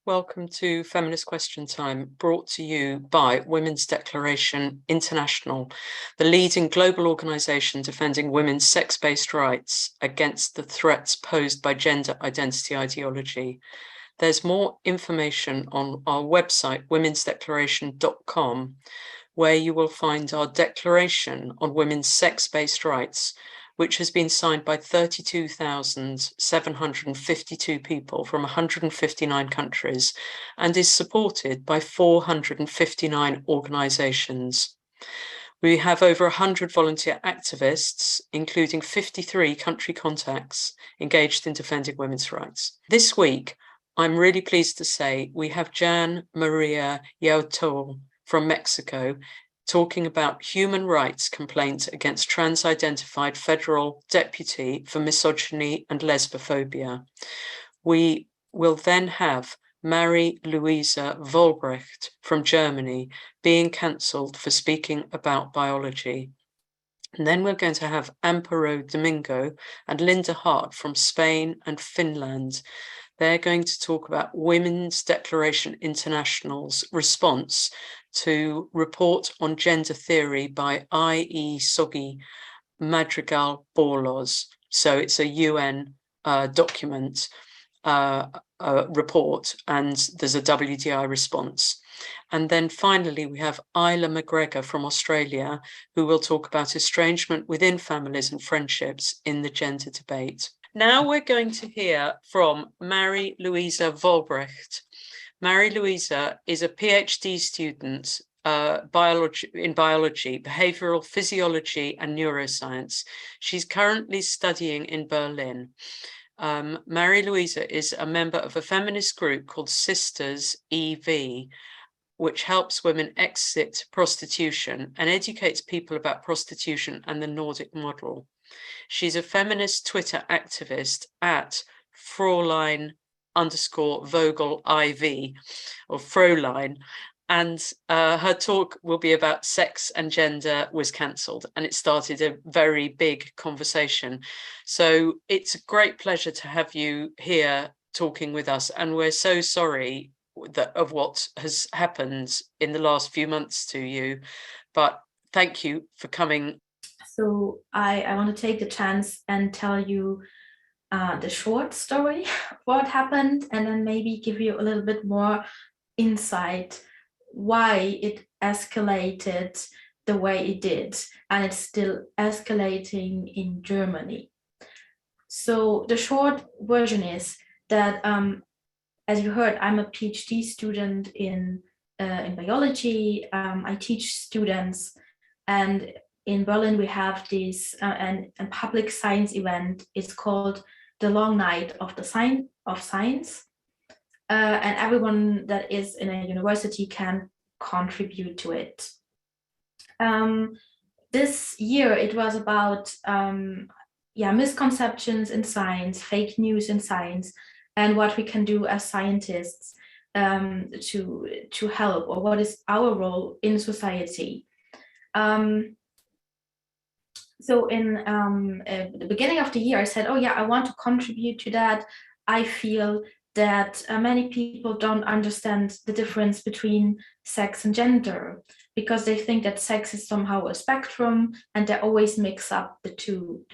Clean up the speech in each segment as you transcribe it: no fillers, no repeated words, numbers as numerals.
Welcome to Feminist Question Time, brought to you by Women's Declaration International, the leading global organisation defending women's sex-based rights against the threats posed by gender identity ideology. There's more information on our website, womensdeclaration.com, where you will find our Declaration on Women's Sex-Based Rights, which has been signed by 32,752 people from 159 countries and is supported by 459 organisations. We have over 100 volunteer activists, including 53 country contacts, engaged in defending women's rights. This week, I'm really pleased to say we have María Yaoyólotl from Mexico talking about human rights complaints against trans-identified federal deputy for misogyny and lesbophobia. We will then have Marie-Louise Vollbrecht from Germany being cancelled for speaking about biology. And then we're going to have Amparo Domingo and Linda Hart from Spain and Finland. They're going to talk about Women's Declaration International's response to report on gender theory by I.E. Soggy Madrigal Borlos. So it's a UN document report, and there's a WDI response. And then finally, we have Isla McGregor from Australia, who will talk about estrangement within families and friendships in the gender debate. Now we're going to hear from Marie-Louise Vollbrecht. Marie-Louise is a PhD student in biology, behavioral physiology and neuroscience. She's currently studying in Berlin. Marie-Louise is a member of a feminist group called Sisters EV, which helps women exit prostitution and educates people about prostitution and the Nordic model. She's a feminist Twitter activist at Fraulein_Vogel IV, or Fräulein, and her talk will be about sex and gender was cancelled, and it started a very big conversation. So it's a great pleasure to have you here talking with us, and we're so sorry of what has happened in the last few months to you, but thank you for coming. So I want to take the chance and tell you the short story of what happened, and then maybe give you a little bit more insight why it escalated the way it did, and it's still escalating in Germany. So the short version is that, as you heard, I'm a PhD student in biology. I teach students, and in Berlin, we have this a public science event. It's called the Long Night of Science. And everyone that is in a university can contribute to it. This year, it was about misconceptions in science, fake news in science, and what we can do as scientists to help, or what is our role in society. So in the beginning of the year, I said, oh yeah, I want to contribute to that. I feel that many people don't understand the difference between sex and gender, because they think that sex is somehow a spectrum, and they always mix up the two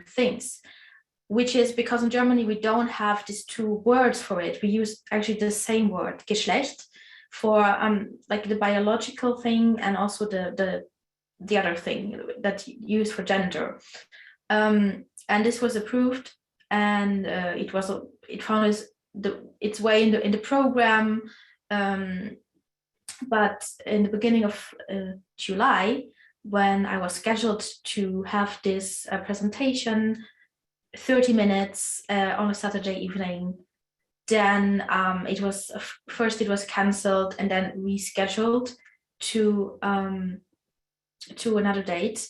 things, which is because in Germany we don't have these two words for it. We use actually the same word, Geschlecht, for like the biological thing, and also the other thing that's used for gender. And this was approved, and it found its way in the program. But in the beginning of July, when I was scheduled to have this presentation, 30 minutes on a Saturday evening, then it was cancelled and then rescheduled to another date,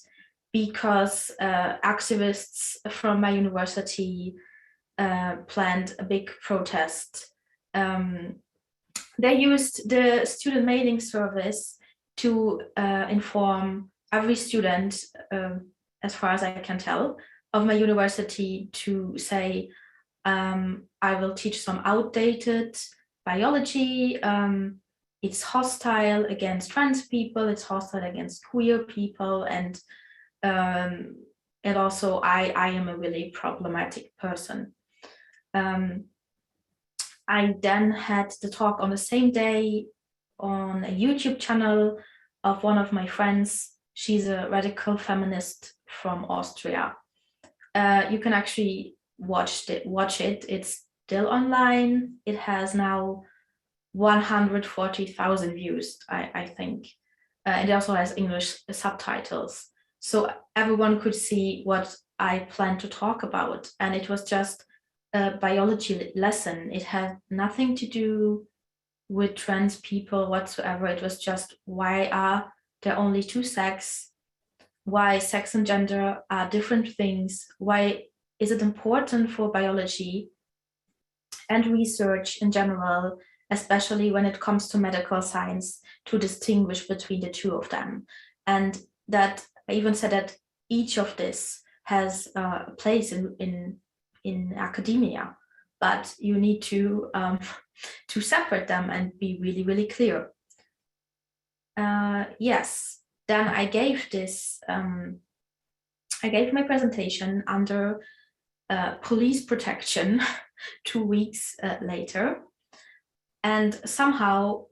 because activists from my university planned a big protest. They used the student mailing service to inform every student, as far as I can tell, of my university, to say, I will teach some outdated biology. It's hostile against trans people, it's hostile against queer people, and also I am a really problematic person. I then had the talk on the same day on a YouTube channel of one of my friends. She's a radical feminist from Austria. You can actually watch it. It's still online. It has now 140,000 views, I think. It also has English subtitles. So everyone could see what I plan to talk about. And it was just a biology lesson. It had nothing to do with trans people whatsoever. It was just, why are there only two sexes? Why sex and gender are different things? Why is it important for biology and research in general, especially when it comes to medical science, to distinguish between the two of them? And that I even said that each of this has a place in academia, but you need to separate them and be really, really clear. Yes, then I gave my presentation under police protection 2 weeks later, and somehow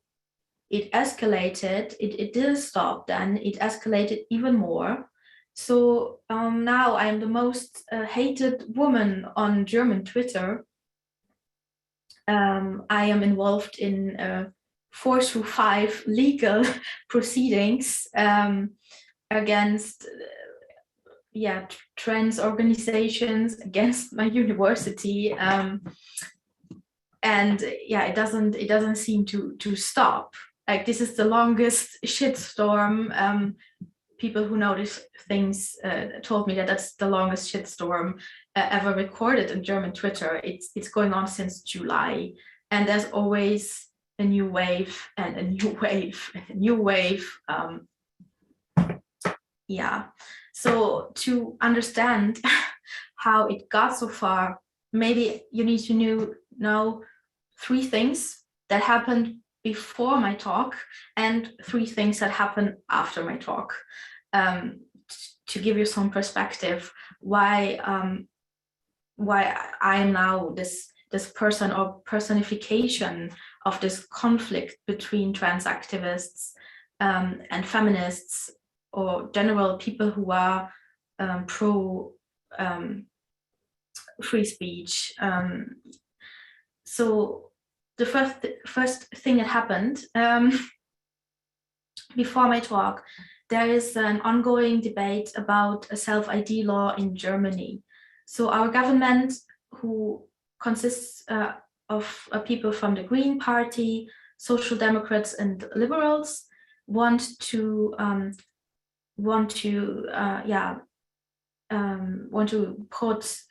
it escalated. It didn't stop then, it escalated even more. So now I am the most hated woman on German Twitter. I am involved in 4 to 5 legal proceedings against trans organizations, against my university, and it doesn't seem to stop. Like, this is the longest shitstorm. People who know these things told me that that's the longest shitstorm ever recorded in German Twitter. It's going on since July, and there's always a new wave and a new wave and a new wave. So to understand how it got so far, maybe you need to know 3 things that happened before my talk and 3 things that happened after my talk, to give you some perspective why I am now this person or personification of this conflict between trans activists and feminists, or general people who are pro free speech. So the first thing that happened before my talk, there is an ongoing debate about a self-ID law in Germany. So our government, who consists of people from the Green Party, Social Democrats, and Liberals, want to put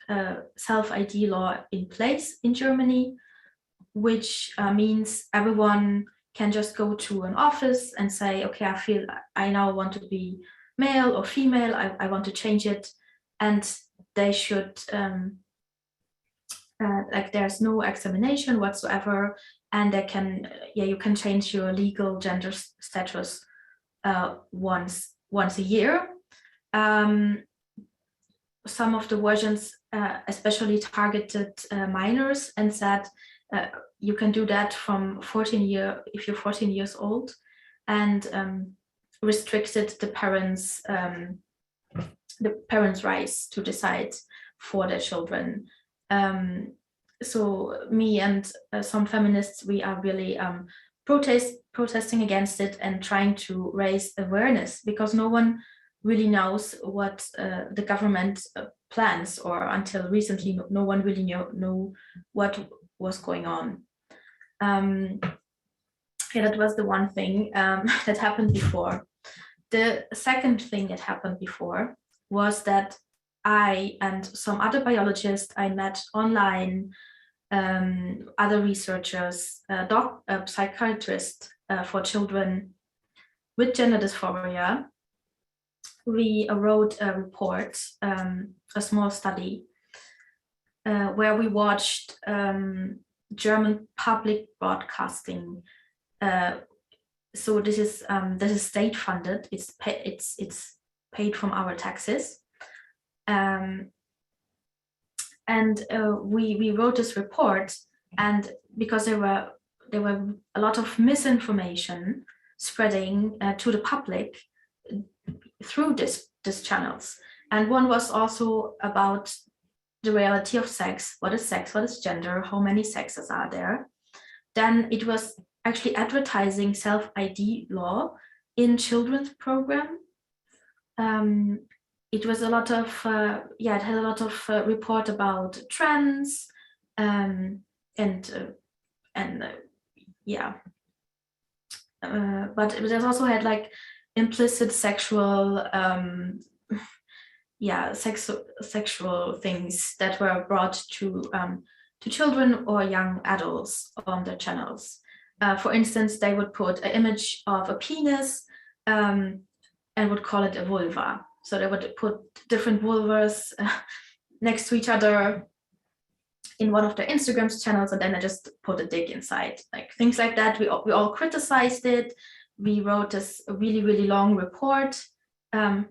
self-ID law in place in Germany, which means everyone can just go to an office and say, okay, I now want to be male or female, I want to change it, and they should, there's no examination whatsoever, and they can, you can change your legal gender status once a year. Some of the versions especially targeted minors and said you can do that from if you're 14 years old, and restricted the parents' rights to decide for their children. So me and some feminists, we are really protesting against it and trying to raise awareness, because no one really knows what the government plans, or until recently no one really knew what was going on. That was the one thing that happened before. The second thing that happened before was that I and some other biologists I met online, other researchers, psychiatrists for children with gender dysphoria, we wrote a report, a small study, where we watched German public broadcasting. So this is state funded. It's paid from our taxes. And we wrote this report, and because there were a lot of misinformation spreading to the public through these channels, and one was also about the reality of sex. What is sex? What is gender? How many sexes are there? Then it was actually advertising self-ID law in children's program. It was a lot of it had a lot of report about trans but it also had like implicit sexual sexual things that were brought to children or young adults on the channels. For instance, they would put an image of a penis and would call it a vulva. So they would put different vulvas next to each other in one of their Instagram channels, and then I just put a dick inside, like things like that. We all criticized it. We wrote this really, really long report, and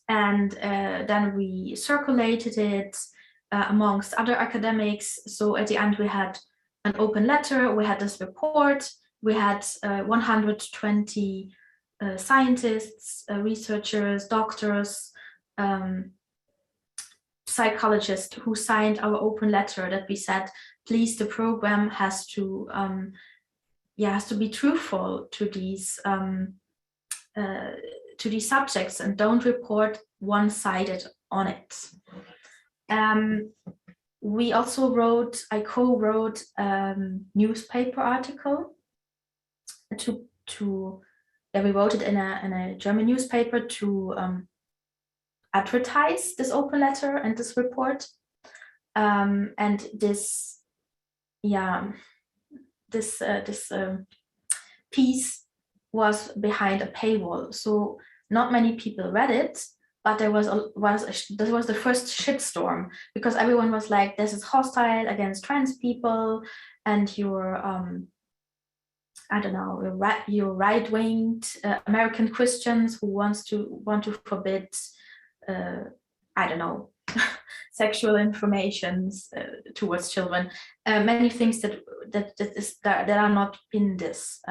then we circulated it amongst other academics. So at the end, we had an open letter. We had this report. We had 120 scientists, researchers, doctors, psychologists who signed our open letter that we said, please, the program has to be truthful to these subjects and don't report one-sided on it. We also I co-wrote a newspaper article we wrote it in a German newspaper to advertise this open letter and this report. And this piece was behind a paywall, so not many people read it. But this was the first shitstorm, because everyone was like, "This is hostile against trans people, and you're you're right-winged American Christians who want to forbid sexual informations towards children." Many things that are not in this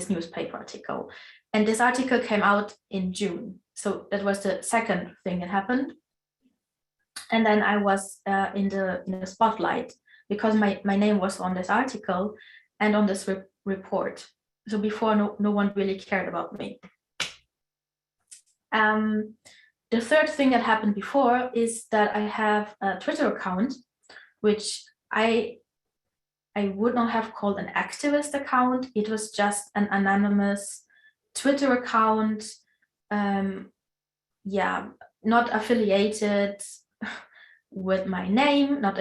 newspaper article. And this article came out in June. So that was the second thing that happened. And then I was in the spotlight because my name was on this article and on this report. So before, no one really cared about me. The third thing that happened before is that I have a Twitter account, which I would not have called an activist account. It was just an anonymous Twitter account, not affiliated with my name, not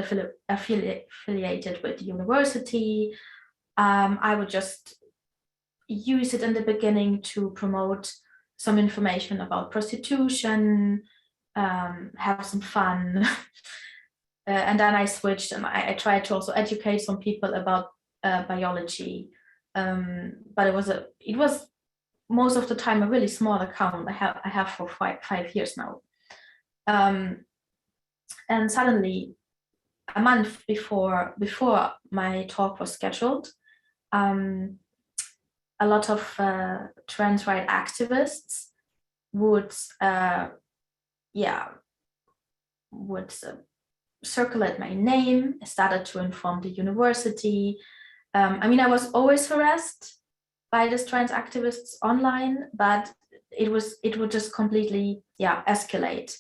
affiliated with the university. I would just use it in the beginning to promote some information about prostitution, have some fun. And then I switched and I tried to also educate some people about biology. But it was most of the time a really small account. I have for 5 years now. And suddenly, a month before my talk was scheduled, a lot of trans rights activists would circulate my name, started to inform the university. I was always harassed by these trans activists online, but it would just completely escalate.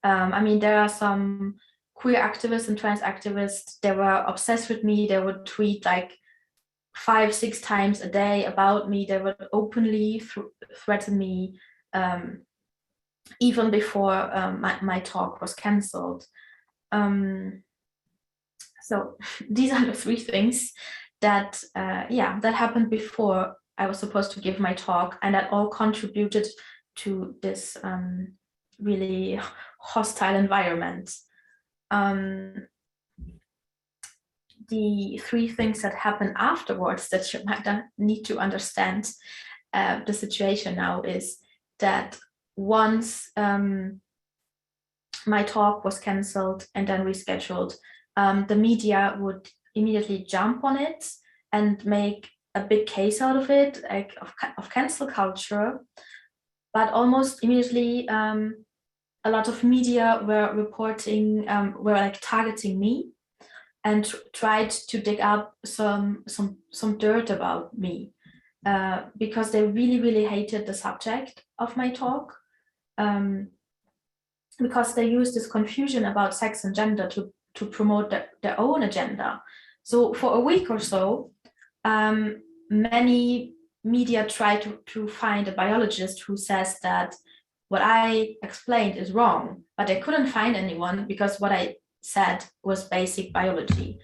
There are some queer activists and trans activists, they were obsessed with me. They would tweet like 5-6 times a day about me. They would openly threaten me even before my talk was cancelled. So these are the 3 things that happened before I was supposed to give my talk, and that all contributed to this really hostile environment. the three things that happen afterwards that you might need to understand the situation now is that once my talk was cancelled and then rescheduled, the media would immediately jump on it and make a big case out of it, like of cancel culture. But almost immediately, a lot of media were reporting, were like targeting me and tried to dig up some dirt about me, because they really, really hated the subject of my talk, because they used this confusion about sex and gender to promote their own agenda. So for a week or so, many media try to find a biologist who says that what I explained is wrong, but they couldn't find anyone because what I said was basic biology.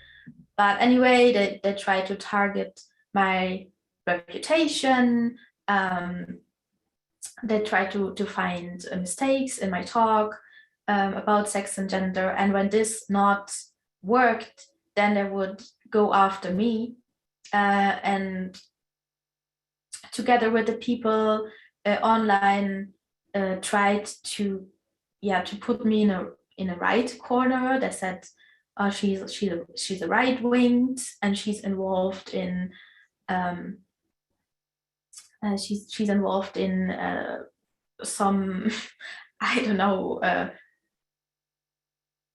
But anyway, they try to target my reputation. They try to find mistakes in my talk about sex and gender. And when this not worked, then they would go after me, and together with the people online tried to put me in a right corner. They said, she's a right-winged and she's involved in she's involved in some I don't know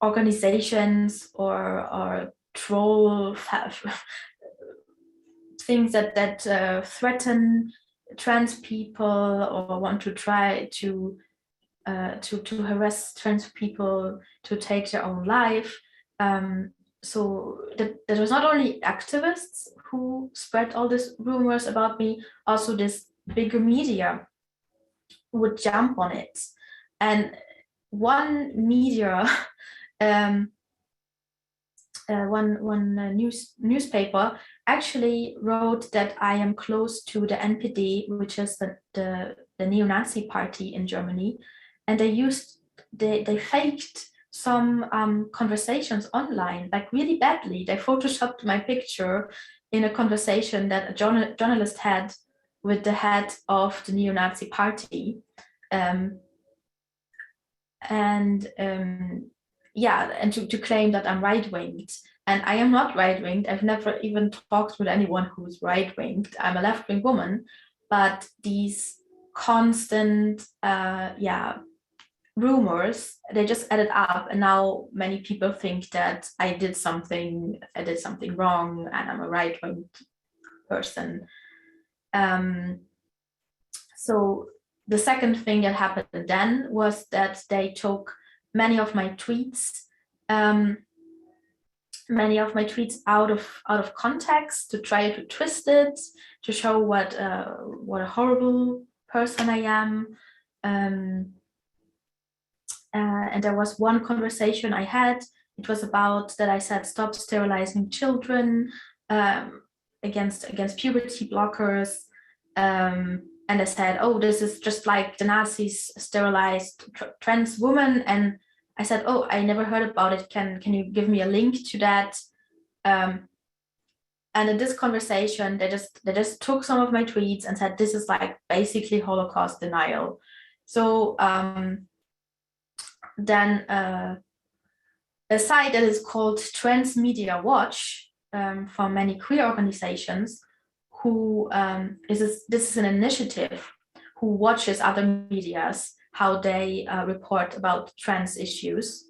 organizations or troll things that threaten trans people or want to try to harass trans people to take their own life. So there was not only activists who spread all these rumors about me, also this bigger media would jump on it. And one media, one newspaper actually wrote that I am close to the NPD, which is the neo-Nazi party in Germany, and they faked some conversations online, like really badly. They photoshopped my picture in a conversation that a journalist had with the head of the neo-Nazi party, and to claim that I'm right-winged. And I am not right-winged. I've never even talked with anyone who's right-winged. I'm a left-wing woman, but these constant rumors, they just added up, and now many people think that I did something wrong and I'm a right-wing person. So the second thing that happened then was that they took many of my tweets out of context to try to twist it, to show what a horrible person I am. And there was one conversation I had. It was about that I said stop sterilizing children, against puberty blockers, and I said, oh, this is just like the Nazis sterilized trans women. And I said, oh, I never heard about it. Can you give me a link to that? And in this conversation, they just took some of my tweets and said, this is like basically Holocaust denial. So then a site that is called Trans Media Watch, for many queer organizations, who this is an initiative who watches other medias, how they report about trans issues,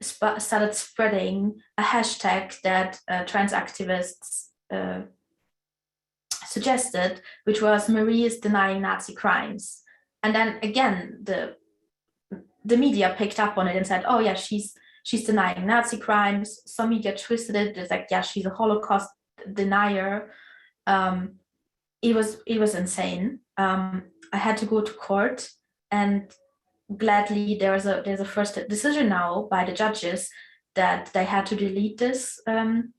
started spreading a hashtag that trans activists suggested, which was Marie is denying Nazi crimes. And then again, the media picked up on it and said, oh yeah, she's denying Nazi crimes. Some media twisted it. It's like, yeah, she's a Holocaust denier. It was insane. I had to go to court, and gladly there's a first decision now by the judges that they had to delete this. And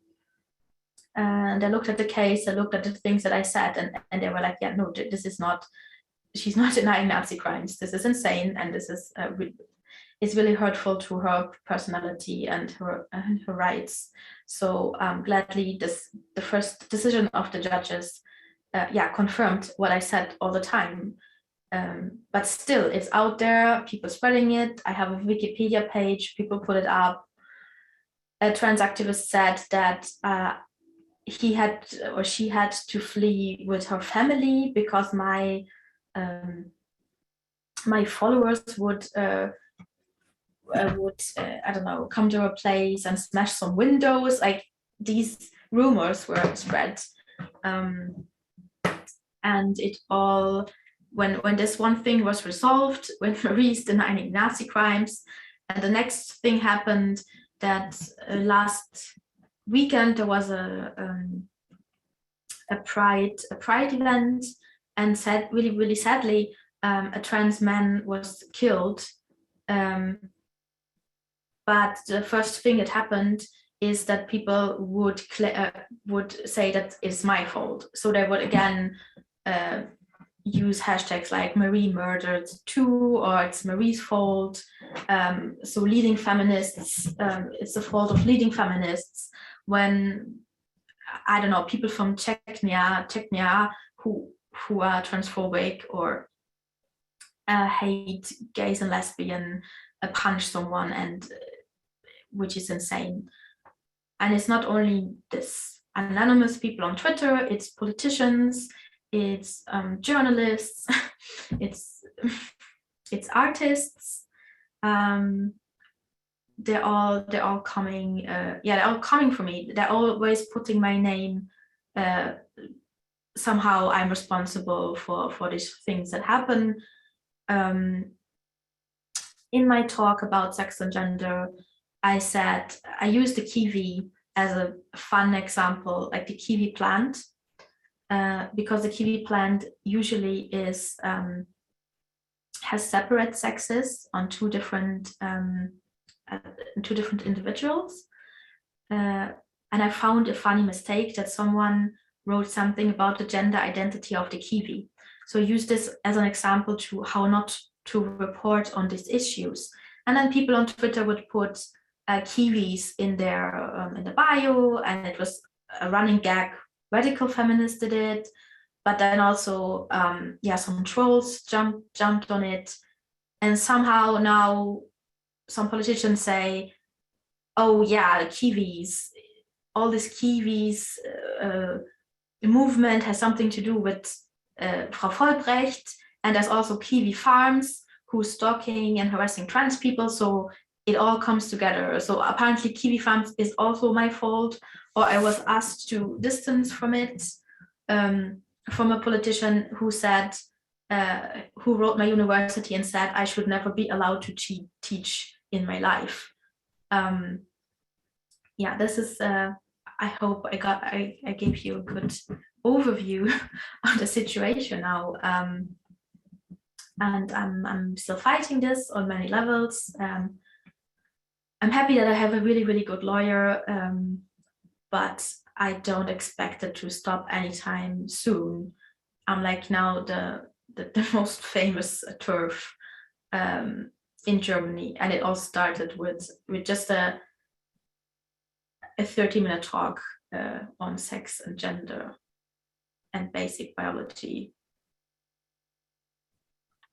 they looked at the case, they looked at the things that I said, and they were like, yeah, no, this is not, she's not denying Nazi crimes. This is insane, and this is is really hurtful to her personality and her rights. So gladly, the first decision of the judges, confirmed what I said all the time. But still, it's out there, people spreading it. I have a Wikipedia page, people put it up. A trans activist said that he had or she had to flee with her family because my followers would I don't know, come to her place and smash some windows. Like, these rumors were spread, and it all, when this one thing was resolved, when Marie's denying Nazi crimes, and the next thing happened, that last weekend there was a pride event, and said really sadly, a trans man was killed. But the first thing that happened is that people would say that it's my fault. So they would again use hashtags like Marie murdered too, or it's Marie's fault. So leading feminists, it's the fault of leading feminists, when, I don't know, people from Czechia who are transphobic or hate gays and lesbian, punch someone, and which is insane. And it's not only this anonymous people on Twitter, it's politicians, it's journalists, it's artists. They're all coming. They're all coming for me. They're always putting my name. Somehow I'm responsible for these things that happen. In my talk about sex and gender, I said I used the kiwi as a fun example, like the kiwi plant, because the kiwi plant usually has separate sexes on two different individuals, and I found a funny mistake that someone wrote something about the gender identity of the kiwi. So use this as an example to how not to report on these issues. And then people on Twitter would put kiwis in their in the bio, and it was a running gag. Radical feminists did it, but then also some trolls jumped on it, and somehow now some politicians say, oh yeah, kiwis, all this kiwis movement has something to do with Frau Vollbrecht, and there's also kiwi farms who's stalking and harassing trans people, so it all comes together. So apparently kiwi farms is also my fault, or I was asked to distance from it, from a politician who said, who wrote my university and said I should never be allowed to teach in my life. This is, I hope I gave you a good overview of the situation now. And I'm still fighting this on many levels. I'm happy that I have a really, really good lawyer, but I don't expect it to stop anytime soon. I'm like now the most famous TERF in Germany, and it all started with just a 30-minute talk on sex and gender and basic biology.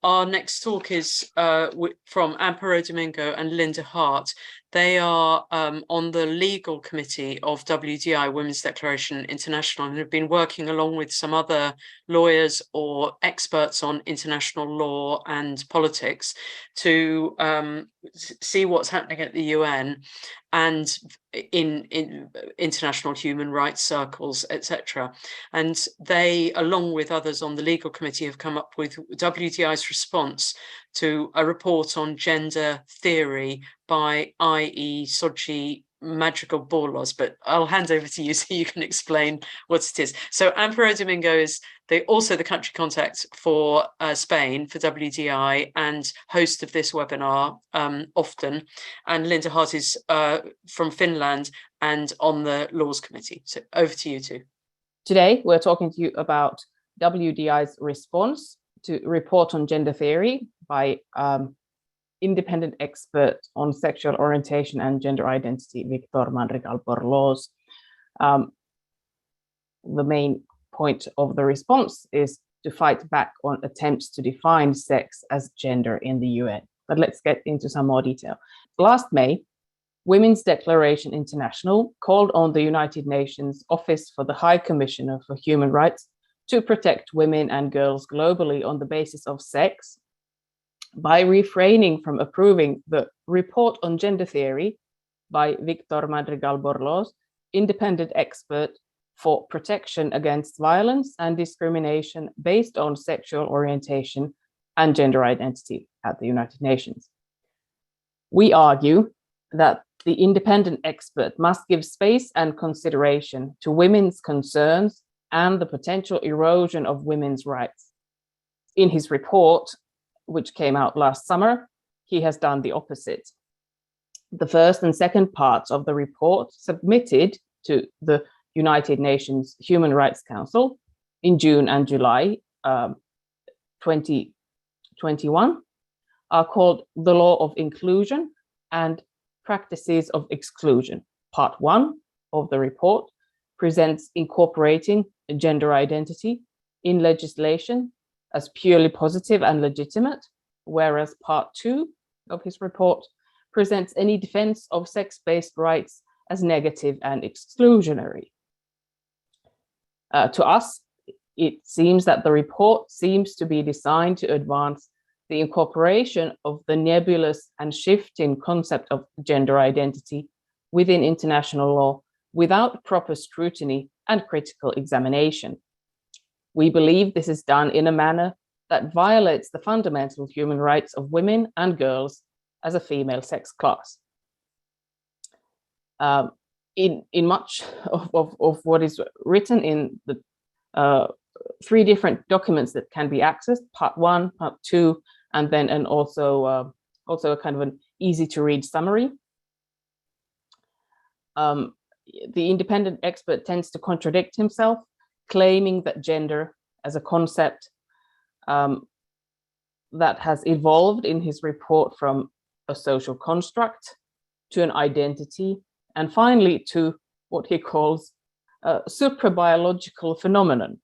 Our next talk is from Amparo Domingo and Linda Hart. They are on the legal committee of WDI, Women's Declaration International, and have been working along with some other lawyers or experts on international law and politics to see what's happening at the UN and in international human rights circles, etc. And they, along with others on the legal committee, have come up with WDI's response to a report on gender theory by I.E. Sochi Madrigal-Borlos, but I'll hand over to you so you can explain what it is. So Amparo Domingo is also the country contact for Spain for WDI and host of this webinar often. And Linda Hart is from Finland and on the laws committee. So over to you two. Today, we're talking to you about WDI's response to report on gender theory by independent expert on sexual orientation and gender identity, Víctor Madrigal-Borlós. The main point of the response is to fight back on attempts to define sex as gender in the UN. But let's get into some more detail. Last May, Women's Declaration International called on the United Nations Office for the High Commissioner for Human Rights to protect women and girls globally on the basis of sex by refraining from approving the report on gender theory by Víctor Madrigal-Borlós, independent expert for protection against violence and discrimination based on sexual orientation and gender identity at the United Nations. We argue that the independent expert must give space and consideration to women's concerns and the potential erosion of women's rights. In his report, which came out last summer, he has done the opposite. The first and second parts of the report submitted to the United Nations Human Rights Council in June and July 2021 are called The Law of Inclusion and Practices of Exclusion. Part 1 of the report presents incorporating gender identity in legislation as purely positive and legitimate, whereas Part 2 of his report presents any defense of sex-based rights as negative and exclusionary. To us, it seems that the report seems to be designed to advance the incorporation of the nebulous and shifting concept of gender identity within international law without proper scrutiny and critical examination. We believe this is done in a manner that violates the fundamental human rights of women and girls as a female sex class. In much of what is written in the 3 different documents that can be accessed, Part 1, Part 2, and then also a kind of an easy to read summary. The independent expert tends to contradict himself, claiming that gender as a concept that has evolved in his report from a social construct to an identity, and finally to what he calls a suprabiological phenomenon,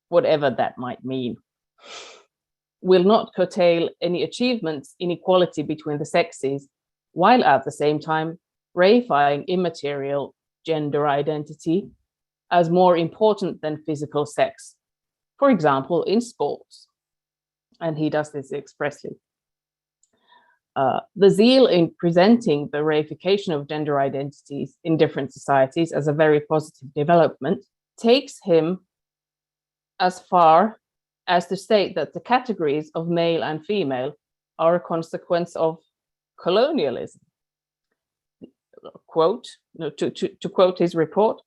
whatever that might mean, will not curtail any achievements in equality between the sexes, while at the same time reifying immaterial gender identity as more important than physical sex, for example, in sports. And he does this expressly. The zeal in presenting the reification of gender identities in different societies as a very positive development takes him as far as to state that the categories of male and female are a consequence of colonialism. Quote, to quote his report,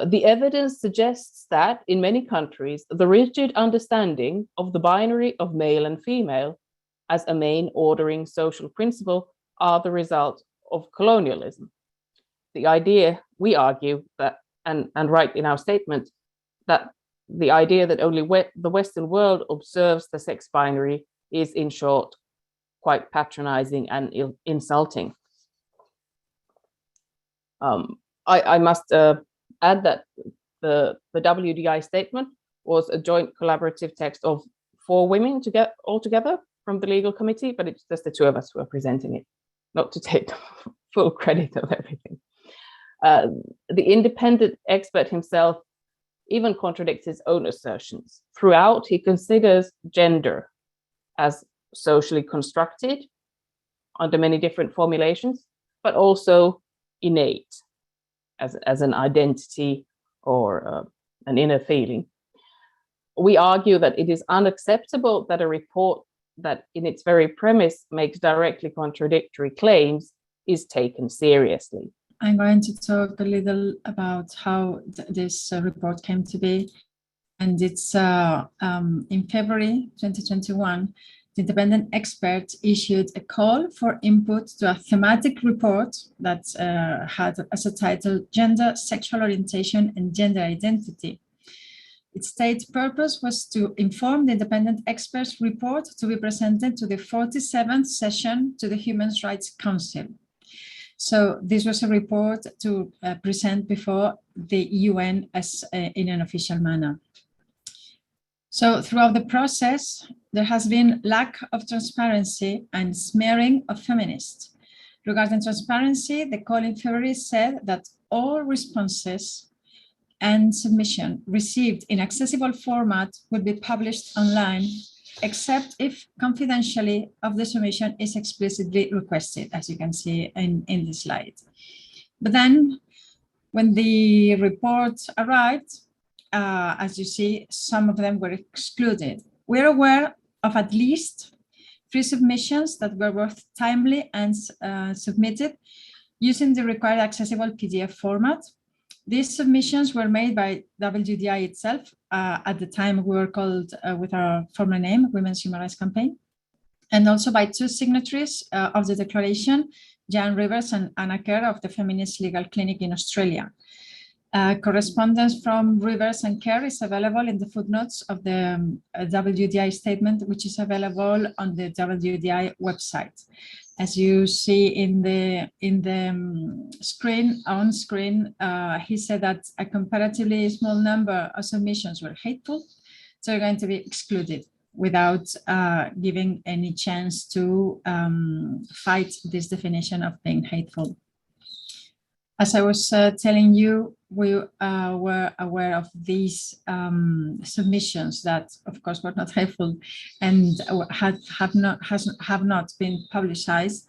the evidence suggests that in many countries, the rigid understanding of the binary of male and female as a main ordering social principle are the result of colonialism. The idea, we argue that, and write in our statement, that the idea that only the Western world observes the sex binary is, in short, quite patronizing and insulting. I must add that the WDI statement was a joint collaborative text of 4 women to get all together from the legal committee, but it's just the 2 of us who are presenting it, not to take full credit of everything. The independent expert himself even contradicts his own assertions. Throughout, he considers gender as socially constructed under many different formulations, but also innate as an identity or an inner feeling. We argue that it is unacceptable that a report that in its very premise makes directly contradictory claims is taken seriously. I'm going to talk a little about how this report came to be. And it's in February 2021, the independent expert issued a call for input to a thematic report that had as a title, Gender, Sexual Orientation and Gender Identity. Its stated purpose was to inform the independent experts report to be presented to the 47th session to the Human Rights Council. So this was a report to present before the UN as in an official manner. So throughout the process, there has been lack of transparency and smearing of feminists. Regarding transparency, the call in February said that all responses and submission received in accessible format would be published online, except if confidentiality of the submission is explicitly requested, as you can see in the slide. But then when the report arrived, as you see, some of them were excluded. We're aware of at least 3 submissions that were both timely and submitted using the required accessible PDF format. These submissions were made by WDI itself. At the time, we were called with our former name, Women's Human Rights Campaign, and also by 2 signatories of the declaration, Jan Rivers and Anna Kerr of the Feminist Legal Clinic in Australia. Correspondence from Rivers and Kerr is available in the footnotes of the WDI statement, which is available on the WDI website. As you see in the screen, on screen, he said that a comparatively small number of submissions were hateful, so they're going to be excluded without giving any chance to fight this definition of being hateful. As I was telling you, we were aware of these submissions that, of course, were not hateful and have not been publicized.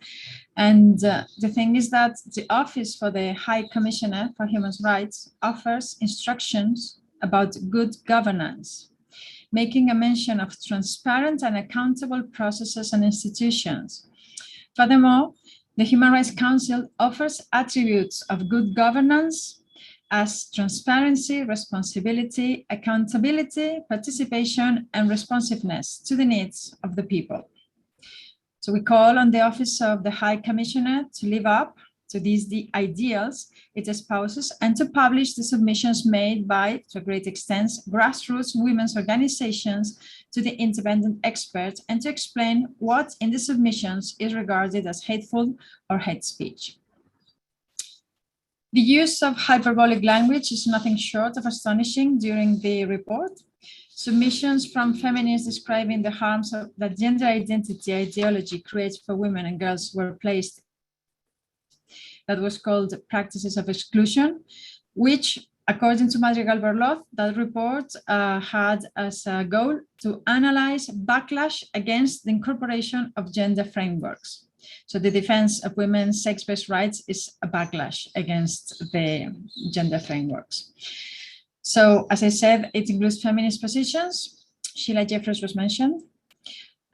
And the thing is that the Office for the High Commissioner for Human Rights offers instructions about good governance, making a mention of transparent and accountable processes and institutions. Furthermore, the Human Rights Council offers attributes of good governance as transparency, responsibility, accountability, participation, and responsiveness to the needs of the people. So we call on the Office of the High Commissioner to live up to these ideals it espouses and to publish the submissions made by, to a great extent, grassroots women's organizations to the independent experts and to explain what in the submissions is regarded as hateful or hate speech. The use of hyperbolic language is nothing short of astonishing during the report. Submissions from feminists describing the harms that gender identity ideology creates for women and girls were placed. That was called Practices of Exclusion, which, according to Madrigal-Berloff, that report had as a goal to analyze backlash against the incorporation of gender frameworks. So the defense of women's sex-based rights is a backlash against the gender frameworks. So, as I said, it includes feminist positions. Sheila Jeffreys was mentioned.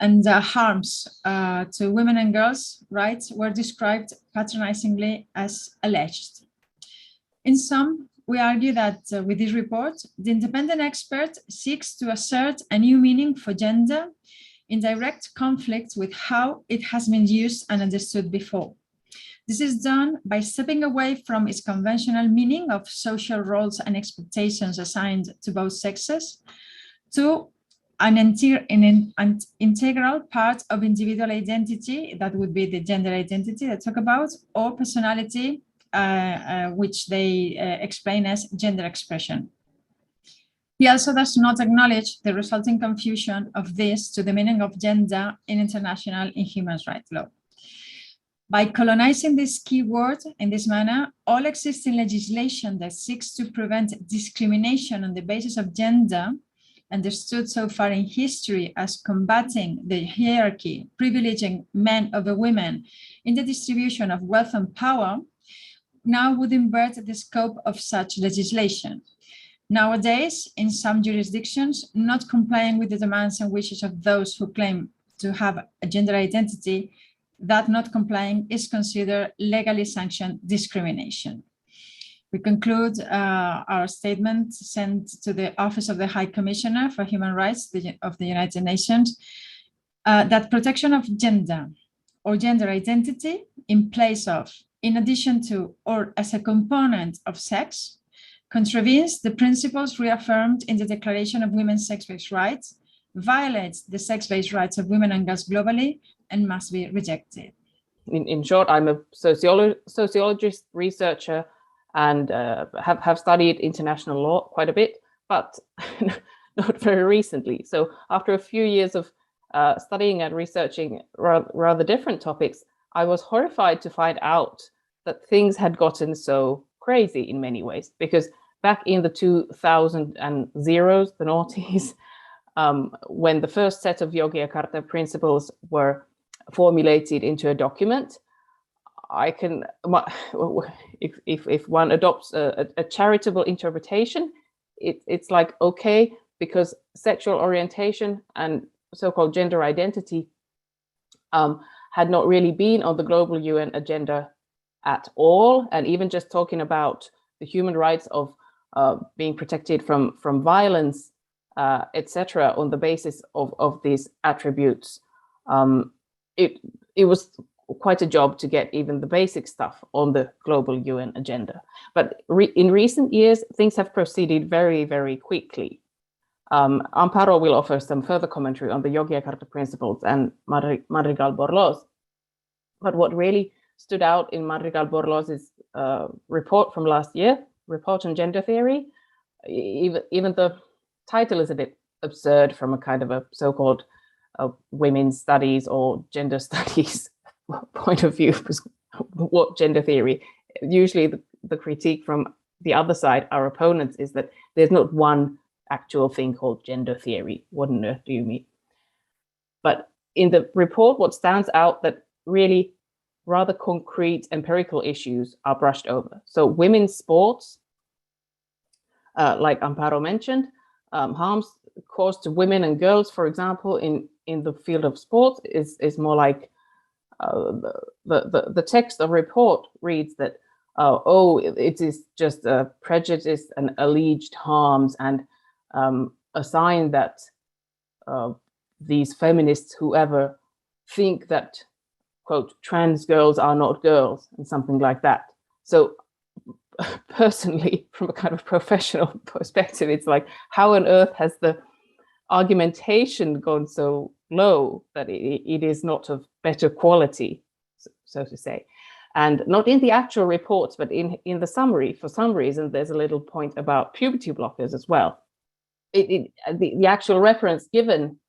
And harms to women and girls' rights were described patronizingly as alleged. In sum, we argue that with this report, the independent expert seeks to assert a new meaning for gender in direct conflict with how it has been used and understood before. This is done by stepping away from its conventional meaning of social roles and expectations assigned to both sexes to an integral part of individual identity, that would be the gender identity they talk about, or personality, which they explain as gender expression. He also does not acknowledge the resulting confusion of this to the meaning of gender in international and human rights law. By colonizing this key word in this manner, all existing legislation that seeks to prevent discrimination on the basis of gender, understood so far in history as combating the hierarchy, privileging men over women in the distribution of wealth and power, now would invert the scope of such legislation. Nowadays, in some jurisdictions, not complying with the demands and wishes of those who claim to have a gender identity, that not complying is considered legally sanctioned discrimination. We conclude our statement sent to the Office of the High Commissioner for Human Rights of the United Nations that protection of gender or gender identity in place of, in addition to, or as a component of sex contravenes the principles reaffirmed in the Declaration of Women's Sex-Based Rights, violates the sex-based rights of women and girls globally, and must be rejected. In short, I'm a sociologist, researcher, and have studied international law quite a bit, but not very recently. So after a few years of studying and researching rather different topics, I was horrified to find out that things had gotten so crazy in many ways, because back in the 2000s, the noughties, when the first set of Yogyakarta principles were formulated into a document, if one adopts a charitable interpretation, it's like, okay, because sexual orientation and so-called gender identity had not really been on the global UN agenda at all. And even just talking about the human rights of being protected from violence, etc., on the basis of these attributes, it was quite a job to get even the basic stuff on the global UN agenda. But in recent years, things have proceeded very, very quickly. Amparo will offer some further commentary on the Yogyakarta principles and Madrigal-Borlós. But what really stood out in Madrigal-Borlós' report from last year, Report on Gender Theory, even the title is a bit absurd from a kind of a so-called women's studies or gender studies point of view. What gender theory? Usually the critique from the other side, our opponents, is that there's not one actual thing called gender theory. What on earth do you mean? But in the report, what stands out that really rather concrete empirical issues are brushed over. So women's sports, like Amparo mentioned, harms caused to women and girls, for example, in the field of sports is more like the text of report reads that, it is just a prejudice and alleged harms, and a sign that these feminists, whoever, think that, quote, trans girls are not girls, and something like that. So personally, from a kind of professional perspective, it's like, how on earth has the argumentation gone so low that it is not of better quality, so to say? And not in the actual reports, but in the summary. For some reason, there's a little point about puberty blockers as well. The actual reference given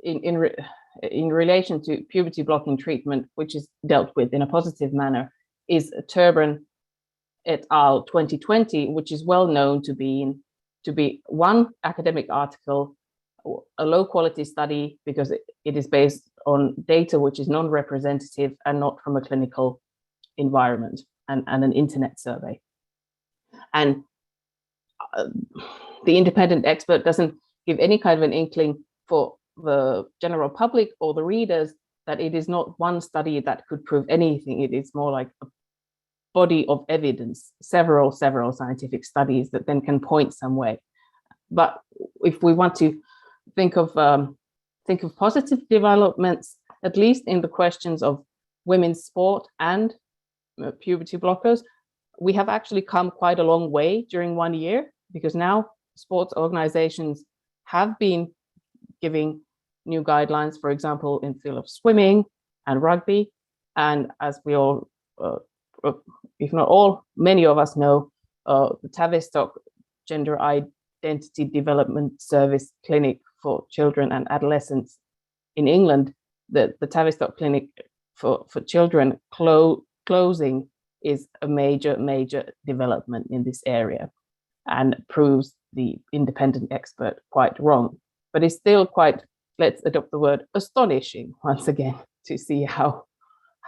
in relation to puberty blocking treatment, which is dealt with in a positive manner, is Turban et al. 2020, which is well known to be one academic article, a low quality study, because it is based on data which is non-representative and not from a clinical environment, and an internet survey. And the independent expert doesn't give any kind of an inkling for the general public or the readers that it is not one study that could prove anything. It is more like a body of evidence, several scientific studies that then can point some way. But if we want to think of positive developments, at least in the questions of women's sport and puberty blockers, we have actually come quite a long way during 1 year, because now sports organizations have been giving new guidelines, for example, in the field of swimming and rugby. And as we all, if not all, many of us know, the Tavistock Gender Identity Development Service Clinic for Children and Adolescents in England, the Tavistock Clinic for Children closing is a major development in this area, and proves the independent expert quite wrong. But it's still quite, let's adopt the word, astonishing once again to see how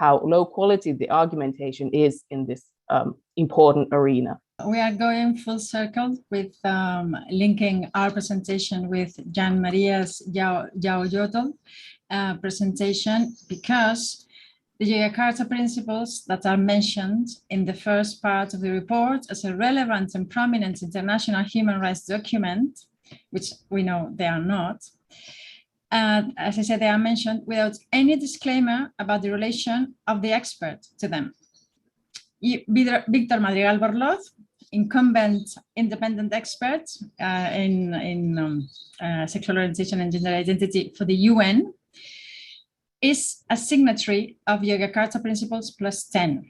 low quality the argumentation is in this important arena. We are going full circle with linking our presentation with María Yaoyólotl presentation, because the Yogyakarta principles that are mentioned in the first part of the report as a relevant and prominent international human rights document, which we know they are not, as I said, they are mentioned without any disclaimer about the relation of the expert to them. Víctor Madrigal-Borlós incumbent independent expert in sexual orientation and gender identity for the UN, is a signatory of Yogyakarta Principles Plus 10,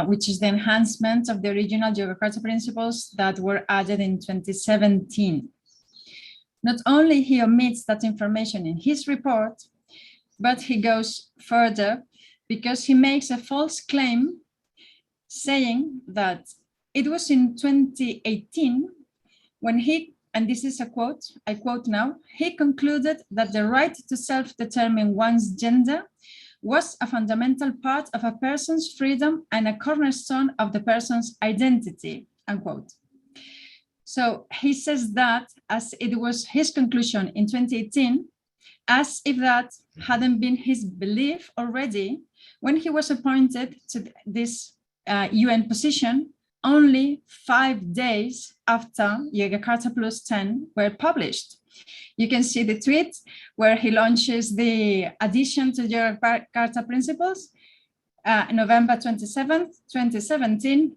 which is the enhancement of the original Yogyakarta Principles that were added in 2017. Not only he omits that information in his report, but he goes further because he makes a false claim saying that it was in 2018 when he, and this is a quote, I quote now, he concluded that the right to self-determine one's gender was a fundamental part of a person's freedom and a cornerstone of the person's identity, unquote. So he says that as it was his conclusion in 2018, as if that hadn't been his belief already when he was appointed to this UN position only 5 days after Yogyakarta Plus 10 were published. You can see the tweet where he launches the addition to Yogyakarta Principles, November 27th, 2017.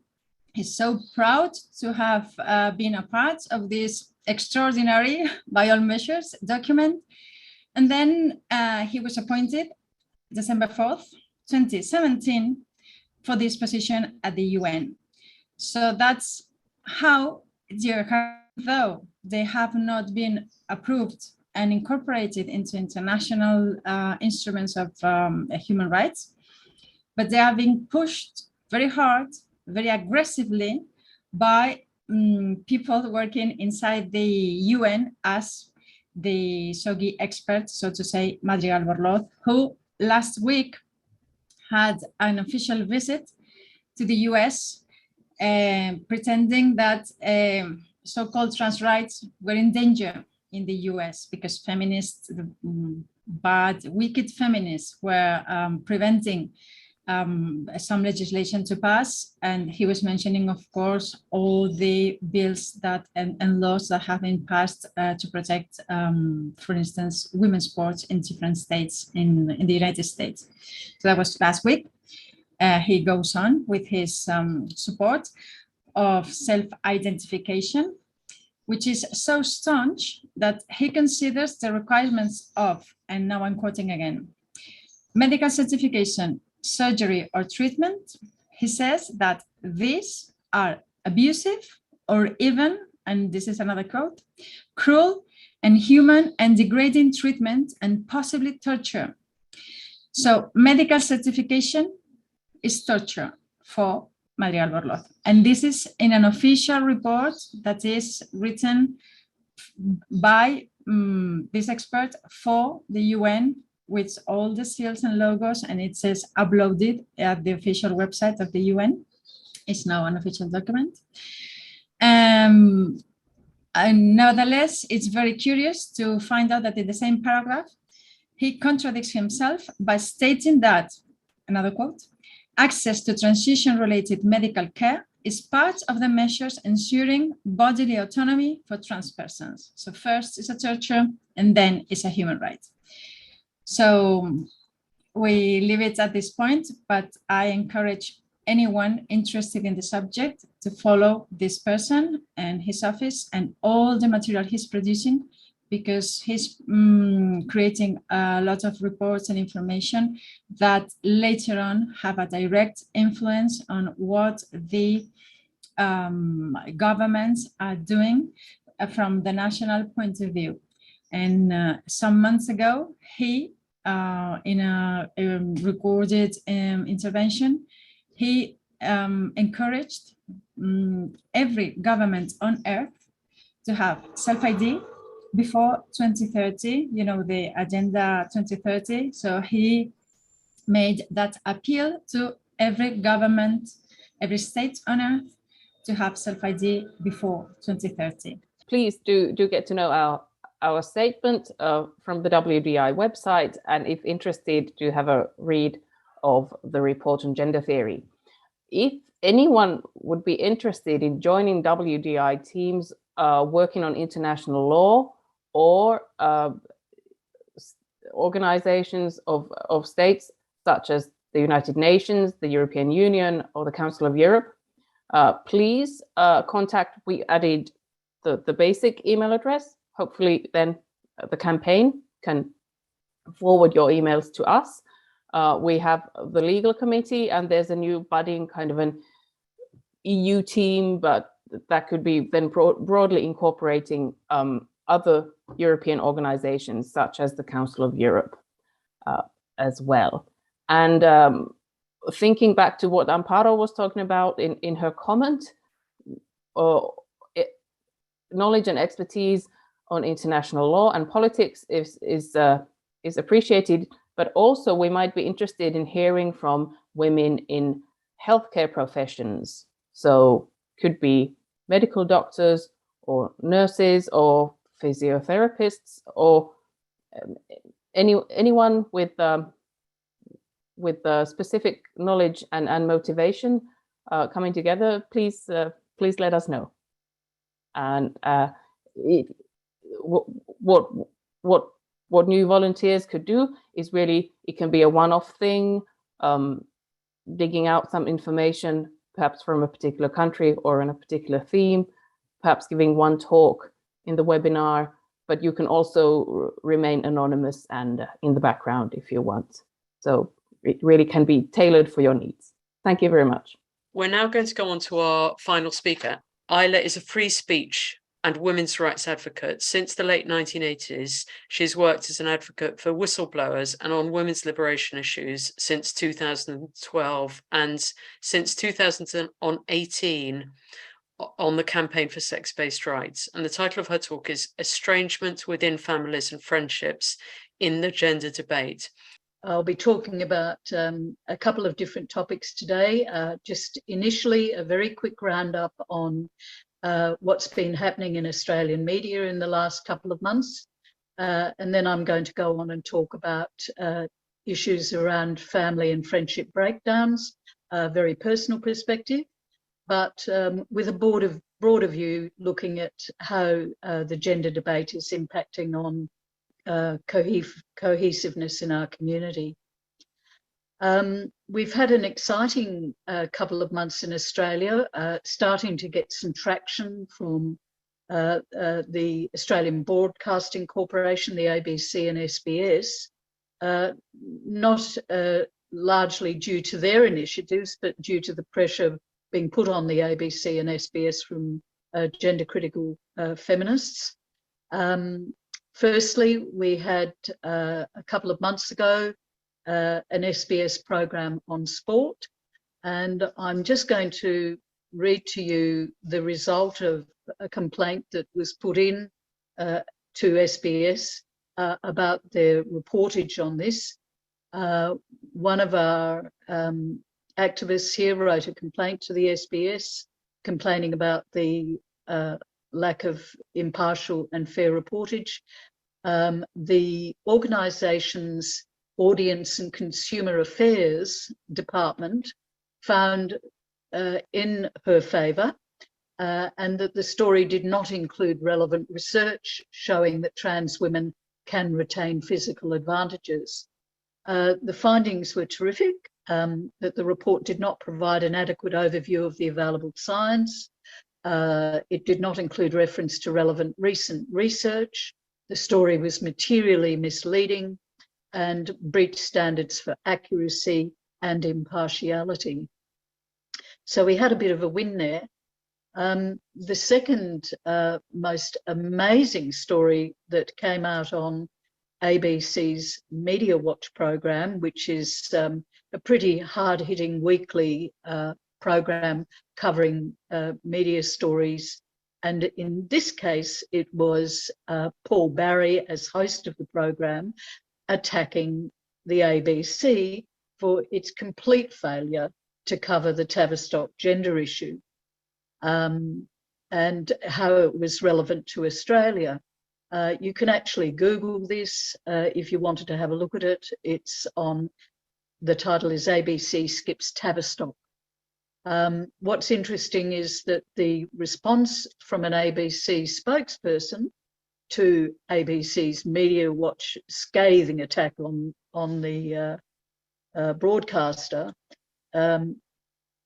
He's so proud to have been a part of this extraordinary, by all measures, document. And then he was appointed December 4th, 2017, for this position at the UN. So that's how, though they have not been approved and incorporated into international instruments of human rights, but they are being pushed very hard, very aggressively by people working inside the UN, as the SOGI expert, so to say, María Yaoyólotl, who last week had an official visit to the US, pretending that so-called trans rights were in danger in the US because feminists, bad, wicked feminists were preventing some legislation to pass. And he was mentioning, of course, all the bills that and laws that have been passed to protect, for instance, women's sports in different states in the United States. So that was last week. He goes on with his support of self-identification, which is so staunch that he considers the requirements of, and now I'm quoting again, medical certification, surgery or treatment. He says that these are abusive or even, and this is another quote, cruel, inhuman and degrading treatment and possibly torture. So medical certification is torture for María Yaoyólotl. And this is in an official report that is written by this expert for the UN, with all the seals and logos, and it says uploaded at the official website of the UN. It's now an official document. And nevertheless, it's very curious to find out that in the same paragraph, he contradicts himself by stating that, another quote, access to transition-related medical care is part of the measures ensuring bodily autonomy for trans persons. So first is a torture, and then it's a human right. So we leave it at this point, but I encourage anyone interested in the subject to follow this person and his office and all the material he's producing, because he's creating a lot of reports and information that later on have a direct influence on what the governments are doing from the national point of view. And some months ago, he, in a recorded intervention, he encouraged every government on earth to have self-ID before 2030, you know, the Agenda 2030. So he made that appeal to every government, every state on earth to have self-ID before 2030. Please do get to know our statement from the WDI website, and if interested, do have a read of the report on gender theory. If anyone would be interested in joining WDI teams working on international law or organizations of states such as the United Nations, the European Union, or the Council of Europe, please contact. We added the basic email address. Hopefully then the campaign can forward your emails to us. We have the legal committee, and there's a new budding kind of an EU team, but that could be then broadly incorporating other European organizations such as the Council of Europe as well. And thinking back to what Amparo was talking about in her comment, knowledge and expertise on international law and politics is appreciated, but also we might be interested in hearing from women in healthcare professions. So could be medical doctors or nurses or physiotherapists or anyone with specific knowledge and motivation coming together. Please let us know. And what new volunteers could do is really, it can be a one-off thing, digging out some information, perhaps from a particular country or in a particular theme, perhaps giving one talk in the webinar, but you can also remain anonymous and in the background if you want. So it really can be tailored for your needs. Thank you very much. We're now going to go on to our final speaker. Isla is a free speech and women's rights advocate. Since the late 1980s, she has worked as an advocate for whistleblowers and on women's liberation issues since 2012, and since 2018 on the campaign for sex-based rights. And the title of her talk is Estrangement Within Families and Friendships in the Gender Debate. I'll be talking about a couple of different topics today. Just initially, a very quick roundup on what's been happening in Australian media in the last couple of months. And then I'm going to go on and talk about issues around family and friendship breakdowns, a very personal perspective, but with a broader view looking at how the gender debate is impacting on cohesiveness in our community. We've had an exciting couple of months in Australia, starting to get some traction from the Australian Broadcasting Corporation, the ABC and SBS, not largely due to their initiatives, but due to the pressure being put on the ABC and SBS from gender critical feminists. Firstly, we had a couple of months ago an SBS program on sport, and I'm just going to read to you the result of a complaint that was put in to SBS about their reportage on this. One of our activists here wrote a complaint to the SBS complaining about the lack of impartial and fair reportage. The organisation's Audience and Consumer Affairs Department found in her favour and that the story did not include relevant research showing that trans women can retain physical advantages. The findings were terrific, that the report did not provide an adequate overview of the available science. It did not include reference to relevant recent research. The story was materially misleading and breached standards for accuracy and impartiality. So we had a bit of a win there. The second most amazing story that came out on ABC's Media Watch program, which is a pretty hard-hitting weekly program covering media stories. And in this case, it was Paul Barry as host of the program attacking the ABC for its complete failure to cover the Tavistock gender issue and how it was relevant to Australia. You can actually Google this if you wanted to have a look at it. It's on, the title is ABC Skips Tavistock. What's interesting is that the response from an ABC spokesperson to ABC's Media Watch scathing attack on the broadcaster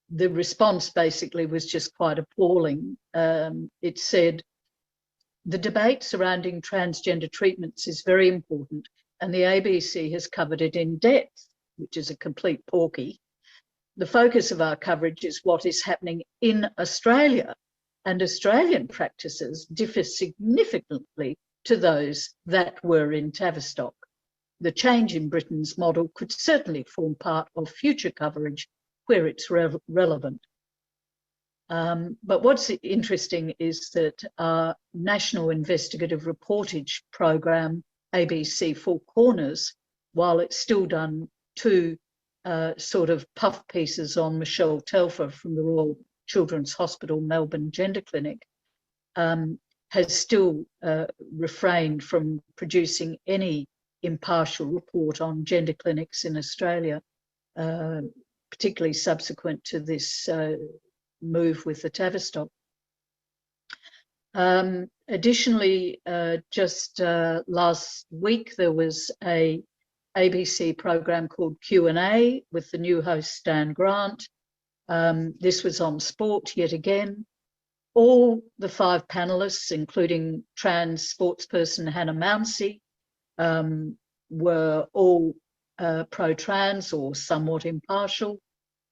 the response basically was just quite appalling. It said, the debate surrounding transgender treatments is very important, and the ABC has covered it in depth, which is a complete porky. The focus of our coverage is what is happening in Australia, and Australian practices differ significantly to those that were in Tavistock. The change in Britain's model could certainly form part of future coverage where it's relevant. But what's interesting is that our National Investigative Reportage Programme, ABC Four Corners, while it's still done 2 sort of puff pieces on Michelle Telfer from the Royal Children's Hospital Melbourne Gender Clinic, has still refrained from producing any impartial report on gender clinics in Australia, particularly subsequent to this move with the Tavistock. Additionally, just last week, there was a ABC program called Q&A with the new host Stan Grant. This was on sport yet again. All the 5 panelists, including trans sportsperson Hannah Mounsey, were all pro-trans or somewhat impartial.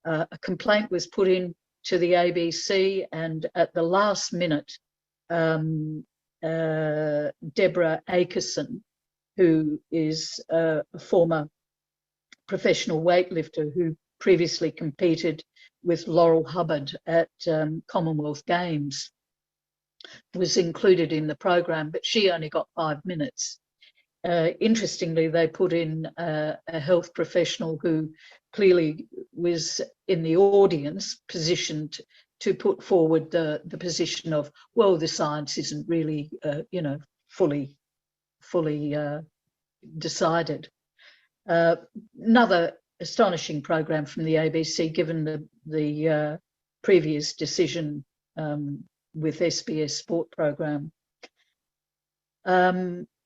A complaint was put in to the ABC, and at the last minute, Deborah Akerson, who is a former professional weightlifter who previously competed with Laurel Hubbard at Commonwealth Games, was included in the program, but she only got 5 minutes. Interestingly, they put in a health professional who clearly was in the audience, positioned to put forward the position of, well, the science isn't really, fully decided. Another astonishing program from the ABC, given the previous decision with SBS Sport program.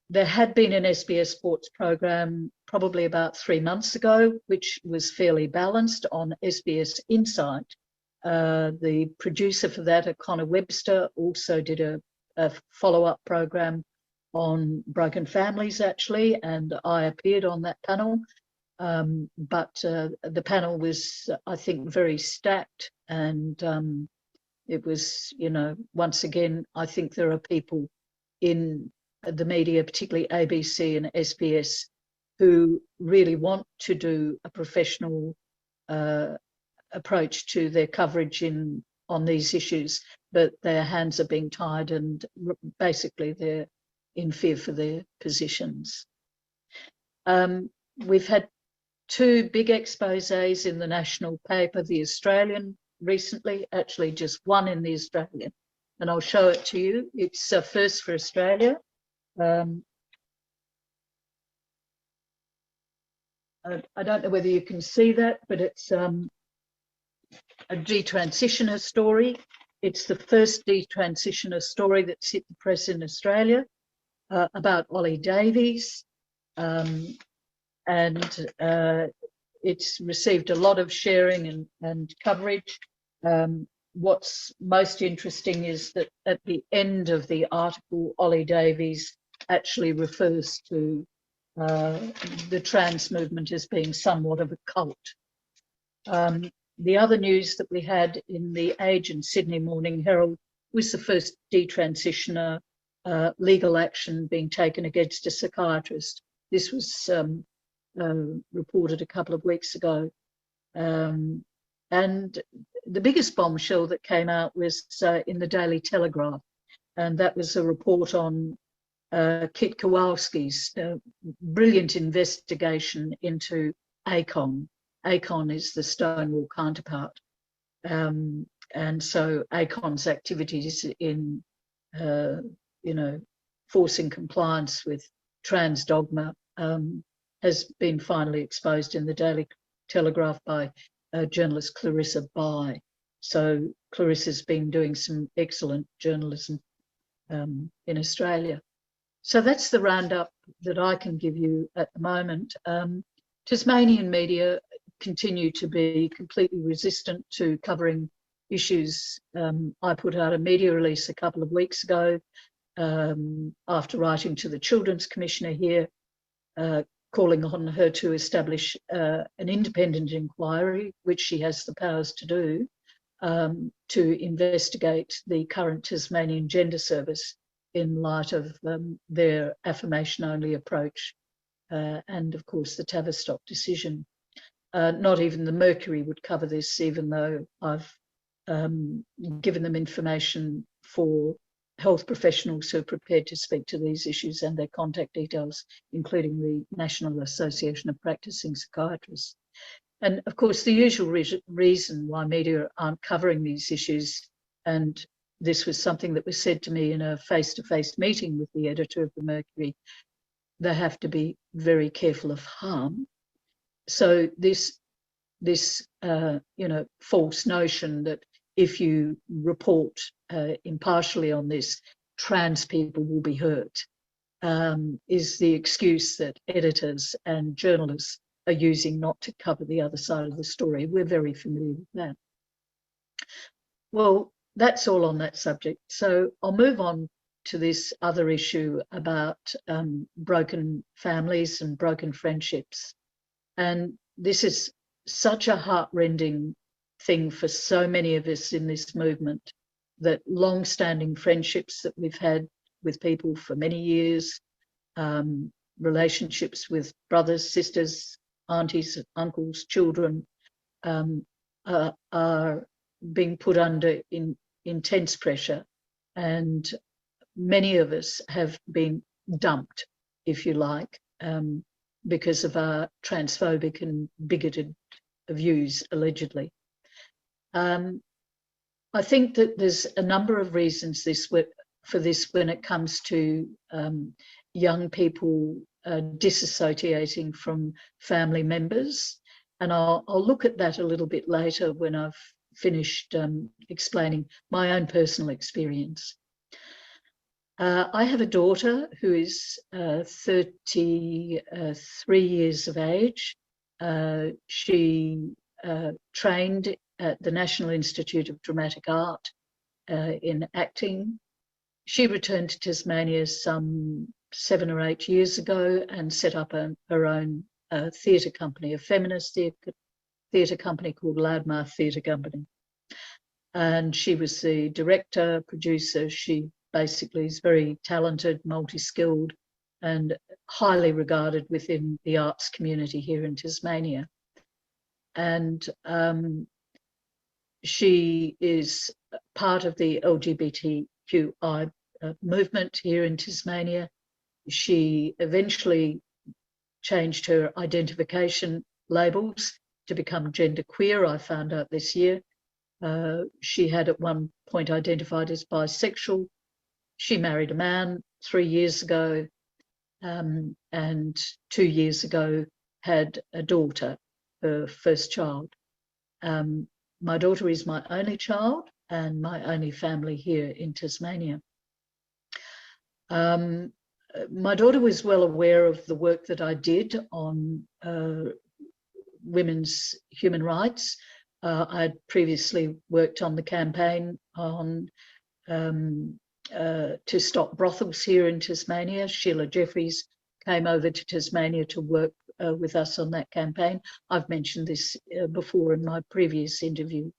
There had been an SBS Sports program probably about 3 months ago, which was fairly balanced on SBS Insight. The producer for that, Connor Webster, also did a follow-up program on broken families, actually, and I appeared on that panel. But the panel was, I think, very stacked, and it was, once again, I think there are people in the media, particularly ABC and SBS, who really want to do a professional approach to their coverage on these issues, but their hands are being tied and basically they're in fear for their positions. We've had 2 big exposés in the national paper, the Australian recently, actually just one in the Australian, and I'll show it to you. It's first for Australia. I don't know whether you can see that, but it's a detransitioner story. It's the first detransitioner story that's hit the press in Australia, about Ollie Davies, and it's received a lot of sharing and coverage. What's most interesting is that at the end of the article, Ollie Davies actually refers to the trans movement as being somewhat of a cult. The other news that we had in the Age and Sydney Morning Herald was the first detransitioner legal action being taken against a psychiatrist. This was reported a couple of weeks ago. And the biggest bombshell that came out was in the Daily Telegraph, and that was a report on Kit Kowalski's brilliant investigation into ACON. ACON is the Stonewall counterpart. And so ACON's activities in, forcing compliance with trans dogma has been finally exposed in the Daily Telegraph by journalist Clarissa Bai. So Clarissa's been doing some excellent journalism in Australia. So that's the roundup that I can give you at the moment. Tasmanian media continue to be completely resistant to covering issues. I put out a media release a couple of weeks ago after writing to the Children's Commissioner here, calling on her to establish an independent inquiry, which she has the powers to do, to investigate the current Tasmanian Gender Service in light of their affirmation-only approach and, of course, the Tavistock decision. Not even the Mercury would cover this, even though I've given them information for health professionals who are prepared to speak to these issues and their contact details, including the National Association of Practicing Psychiatrists. And of course, the usual reason why media aren't covering these issues, and this was something that was said to me in a face-to-face meeting with the editor of the Mercury, they have to be very careful of harm. So this false notion that if you report impartially on this, trans people will be hurt, is the excuse that editors and journalists are using not to cover the other side of the story. We're very familiar with that. Well, that's all on that subject. So I'll move on to this other issue about broken families and broken friendships. And this is such a heartrending thing for so many of us in this movement, that long-standing friendships that we've had with people for many years, relationships with brothers, sisters, aunties, uncles, children, are being put under intense pressure. And many of us have been dumped, if you like, because of our transphobic and bigoted views, allegedly. I think that there's a number of reasons for this when it comes to young people disassociating from family members. And I'll look at that a little bit later when I've finished explaining my own personal experience. I have a daughter who is 33 years of age. She trained at the National Institute of Dramatic Art in acting. She returned to Tasmania some 7 or 8 years ago and set up her own theatre company, a feminist theatre company called Loudmouth Theatre Company. And she was the director, producer. She basically is very talented, multi-skilled, and highly regarded within the arts community here in Tasmania. And she is part of the LGBTQI movement here in Tasmania. She eventually changed her identification labels to become genderqueer, I found out this year. She had at one point identified as bisexual. She married a man 3 years ago, and 2 years ago had a daughter, her first child. My daughter is my only child and my only family here in Tasmania. My daughter was well aware of the work that I did on women's human rights. I'd previously worked on the campaign on to stop brothels here in Tasmania. Sheila Jeffries came over to Tasmania to work with us on that campaign. I've mentioned this before in my previous interview.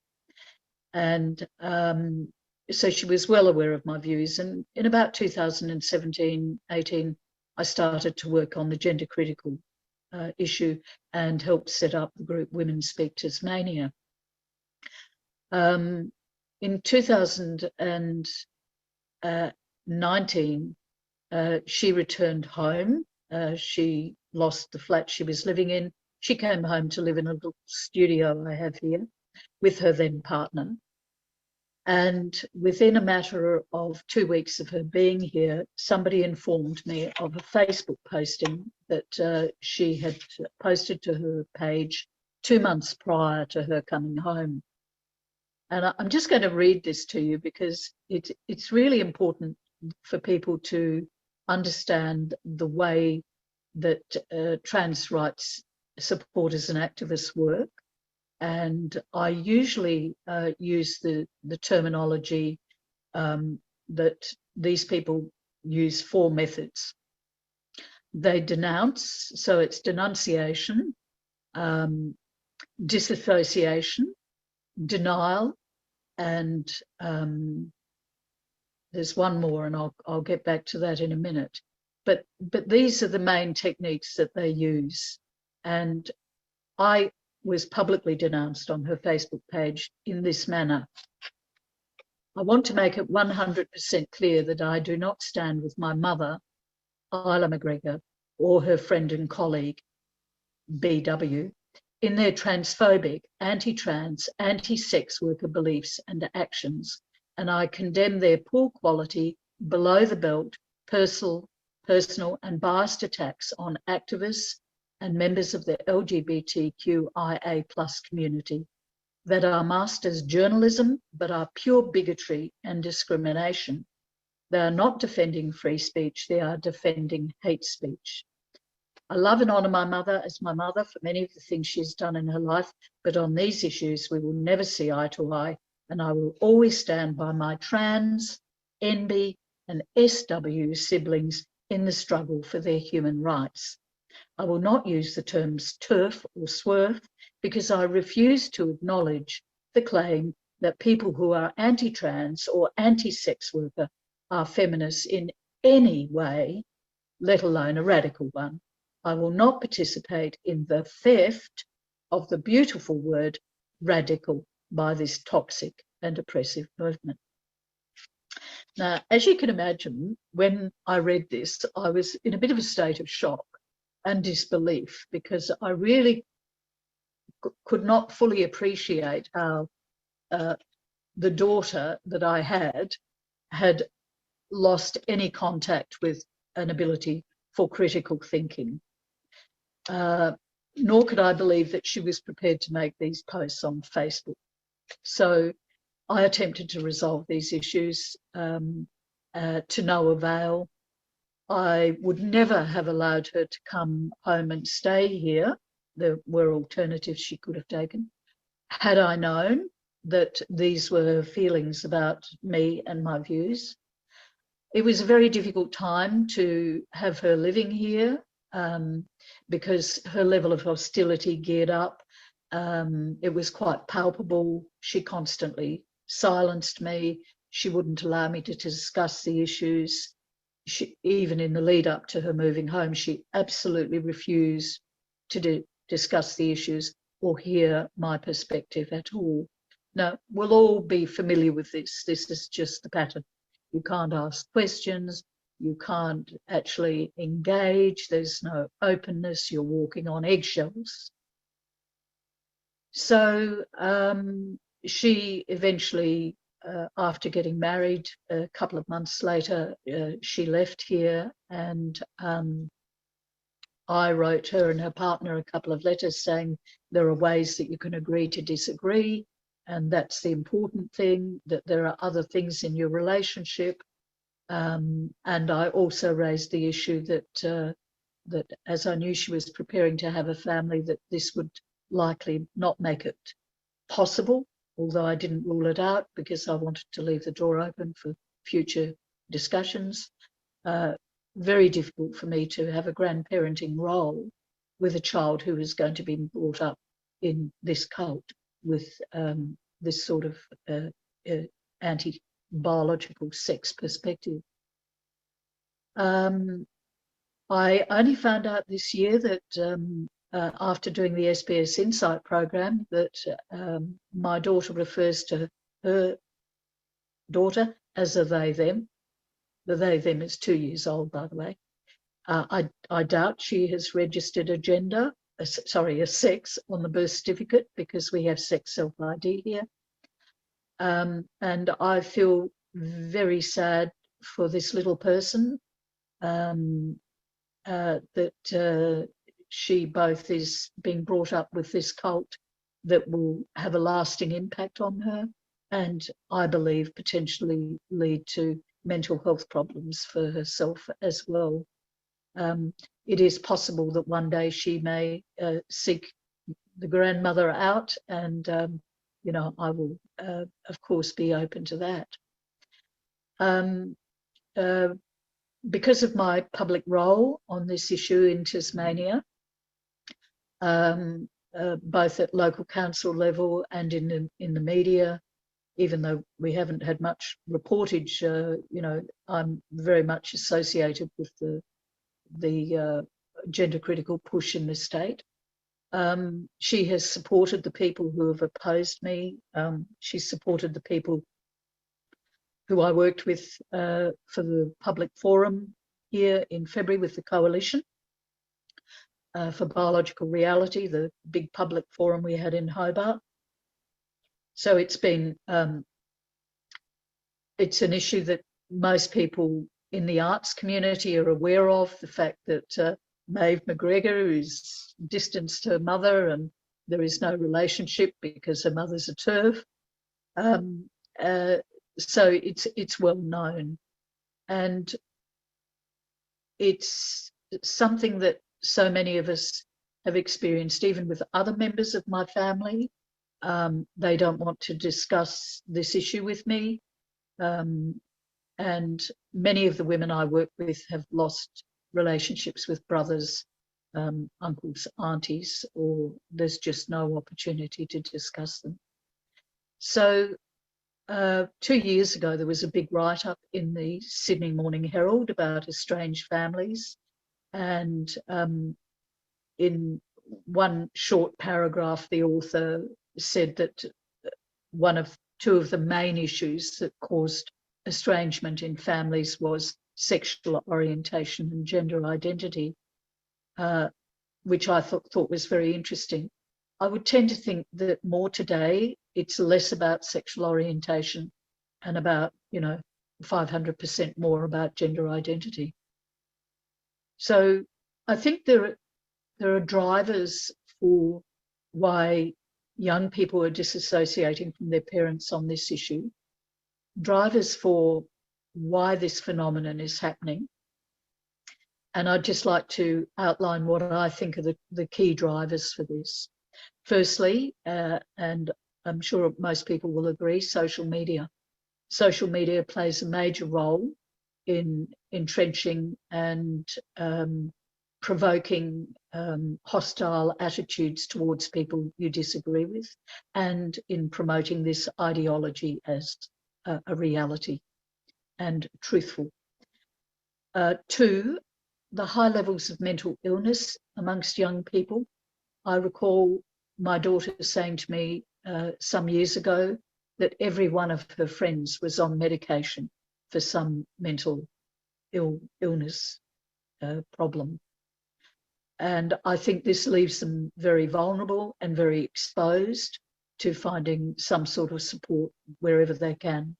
And so she was well aware of my views. And in about 2017-18, I started to work on the gender critical issue and helped set up the group Women Speak Tasmania. In 2019, she returned home. She lost the flat she was living in. She came home to live in a little studio I have here with her then partner. And within a matter of 2 weeks of her being here, somebody informed me of a Facebook posting that she had posted to her page 2 months prior to her coming home. And I'm just going to read this to you because it's really important for people to understand the way that trans rights supporters and activists work. And I usually use the terminology that these people use 4 methods. They denounce, so it's denunciation, disassociation, denial, and there's one more, and I'll get back to that in a minute. But these are the main techniques that they use. And I was publicly denounced on her Facebook page in this manner. I want to make it 100% clear that I do not stand with my mother, Isla McGregor, or her friend and colleague, BW, in their transphobic, anti-trans, anti-sex worker beliefs and actions, and I condemn their poor quality, below-the-belt, personal and biased attacks on activists and members of the LGBTQIA+ community that are masked as journalism but are pure bigotry and discrimination. They are not defending free speech, they are defending hate speech. I love and honour my mother as my mother for many of the things she's done in her life, but on these issues we will never see eye to eye, and I will always stand by my trans, NB and SW siblings in the struggle for their human rights. I will not use the terms TERF or SWERF because I refuse to acknowledge the claim that people who are anti-trans or anti-sex worker are feminists in any way, let alone a radical one. I will not participate in the theft of the beautiful word radical by this toxic and oppressive movement. Now, as you can imagine, when I read this, I was in a bit of a state of shock and disbelief because I really could not fully appreciate how the daughter that I had lost any contact with an ability for critical thinking. Nor could I believe that she was prepared to make these posts on Facebook. So I attempted to resolve these issues to no avail. I would never have allowed her to come home and stay here. There were alternatives she could have taken. Had I known that these were her feelings about me and my views. It was a very difficult time to have her living here because her level of hostility geared up. It was quite palpable. She constantly silenced me. She wouldn't allow me to discuss the issues. Even in the lead up to her moving home, she absolutely refused to discuss the issues or hear my perspective at all. Now, we'll all be familiar with this. This is just the pattern. You can't ask questions. You can't actually engage. There's no openness. You're walking on eggshells. So she eventually, after getting married, a couple of months later, she left here, and I wrote her and her partner a couple of letters saying there are ways that you can agree to disagree, and that's the important thing, that there are other things in your relationship. And I also raised the issue that as I knew she was preparing to have a family, that this would likely not make it possible, although I didn't rule it out because I wanted to leave the door open for future discussions. Very difficult for me to have a grandparenting role with a child who is going to be brought up in this cult with this sort of anti-biological sex perspective. I only found out this year that after doing the SBS Insight program that my daughter refers to her daughter as a they, them. The they, them is 2 years old, by the way. I doubt she has registered a gender, a sex on the birth certificate because we have sex self-ID here. And I feel very sad for this little person that she both is being brought up with this cult that will have a lasting impact on her, and I believe potentially lead to mental health problems for herself as well. it is possible that one day she may seek the grandmother out, and you know, I will of course be open to that. Because of my public role on this issue in Tasmania, both at local council level and in the media, even though we haven't had much reportage, you know, I'm very much associated with the gender critical push in the state. She has supported the people who have opposed me. She's supported the people who I worked with for the public forum here in February with the coalition for biological reality, the big public forum we had in Hobart. So it's been, it's an issue that most people in the arts community are aware of, the fact that Maeve McGregor is distanced her mother and there is no relationship because her mother's a TERF. So it's well known, and it's something that so many of us have experienced, even with other members of my family. They don't want to discuss this issue with me, and many of the women I work with have lost relationships with brothers, uncles, aunties, or there's just no opportunity to discuss them. So 2 years ago, there was a big write-up in the Sydney Morning Herald about estranged families. And in one short paragraph, the author said that two of the main issues that caused estrangement in families was sexual orientation and gender identity, which I thought was very interesting. I would tend to think that more today, it's less about sexual orientation and about, you know, 500% more about gender identity. So I think there are drivers for why young people are disassociating from their parents on this issue, drivers for why this phenomenon is happening. And I'd just like to outline what I think are the key drivers for this. Firstly, and I'm sure most people will agree, social media. Social media plays a major role in entrenching and provoking hostile attitudes towards people you disagree with, and in promoting this ideology as a reality and truthful. Two, the high levels of mental illness amongst young people. I recall my daughter saying to me some years ago that every one of her friends was on medication for some mental illness problem. And I think this leaves them very vulnerable and very exposed to finding some sort of support wherever they can.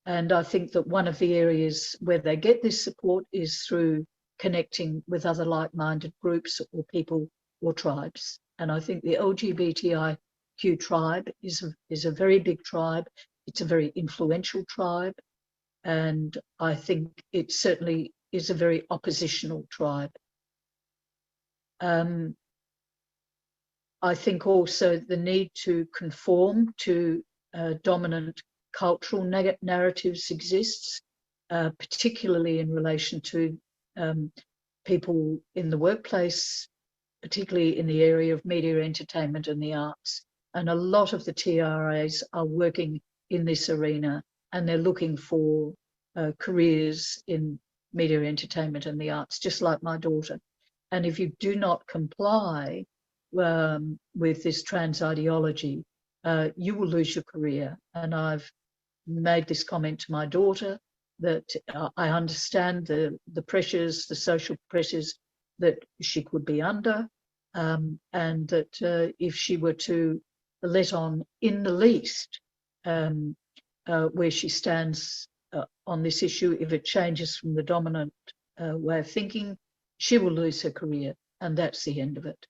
And I think that one of the areas where they get this support is through connecting with other like-minded groups or people or tribes. And I think the LGBTIQ tribe is a very big tribe. It's a very influential tribe. And I think it certainly is a very oppositional tribe. I think also the need to conform to dominant cultural narratives exists, particularly in relation to people in the workplace, particularly in the area of media, entertainment and the arts. And a lot of the TRAs are working in this arena, and they're looking for careers in media, entertainment and the arts, just like my daughter. And if you do not comply with this trans ideology, you will lose your career. And I've made this comment to my daughter that I understand the pressures, the social pressures that she could be under, and that if she were to let on in the least where she stands on this issue, if it changes from the dominant way of thinking, she will lose her career, and that's the end of it.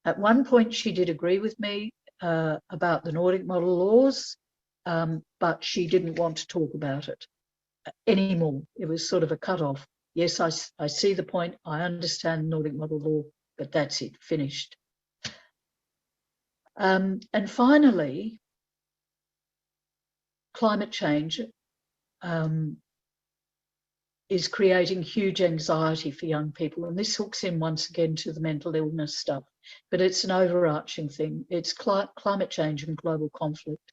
At one point, she did agree with me about the Nordic model laws, but she didn't want to talk about it anymore. It was sort of a cut-off. yes, I see the point. I understand Nordic model law, but that's it, finished. And finally, climate change is creating huge anxiety for young people. And this hooks in once again to the mental illness stuff, but it's an overarching thing. It's climate change and global conflict.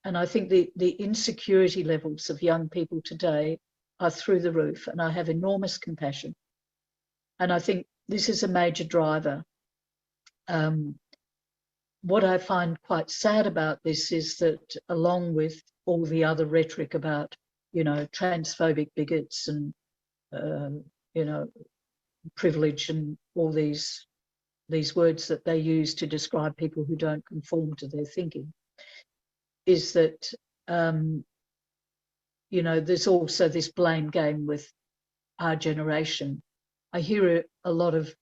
And I think the insecurity levels of young people today are through the roof, and I have enormous compassion. And I think this is a major driver. What I find quite sad about this is that, along with all the other rhetoric about, you know, transphobic bigots and, you know, privilege and all these words that they use to describe people who don't conform to their thinking, is that, you know, there's also this blame game with our generation. I hear a lot of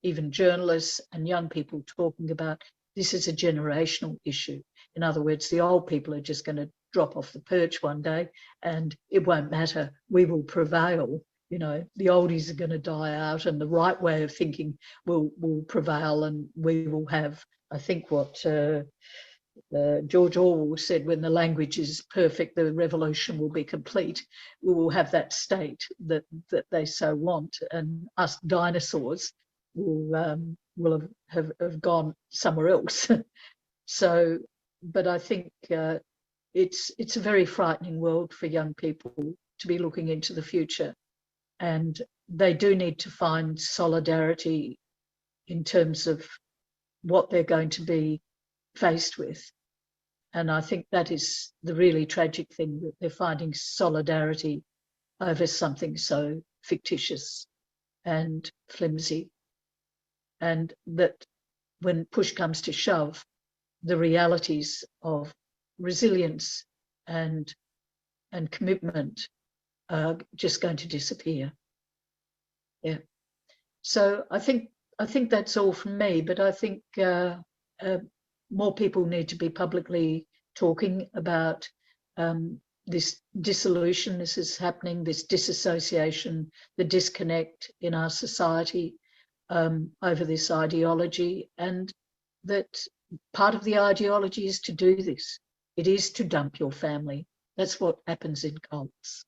even journalists and young people talking about this is a generational issue. In other words, the old people are just going to drop off the perch one day and it won't matter. We will prevail. You know, the oldies are going to die out and the right way of thinking will prevail, and we will have, I think what George Orwell said, when the language is perfect, the revolution will be complete. We will have that state that they so want, and us dinosaurs will have gone somewhere else. So, but I think it's a very frightening world for young people to be looking into the future, and they do need to find solidarity in terms of what they're going to be faced with. And I think that is the really tragic thing, that they're finding solidarity over something so fictitious and flimsy, and that when push comes to shove, the realities of resilience and commitment are just going to disappear. Yeah. So I think that's all from me, but I think more people need to be publicly talking about this dissolution. This is happening, this disassociation, the disconnect in our society over this ideology, and that part of the ideology is to do this. It is to dump your family. That's what happens in cults.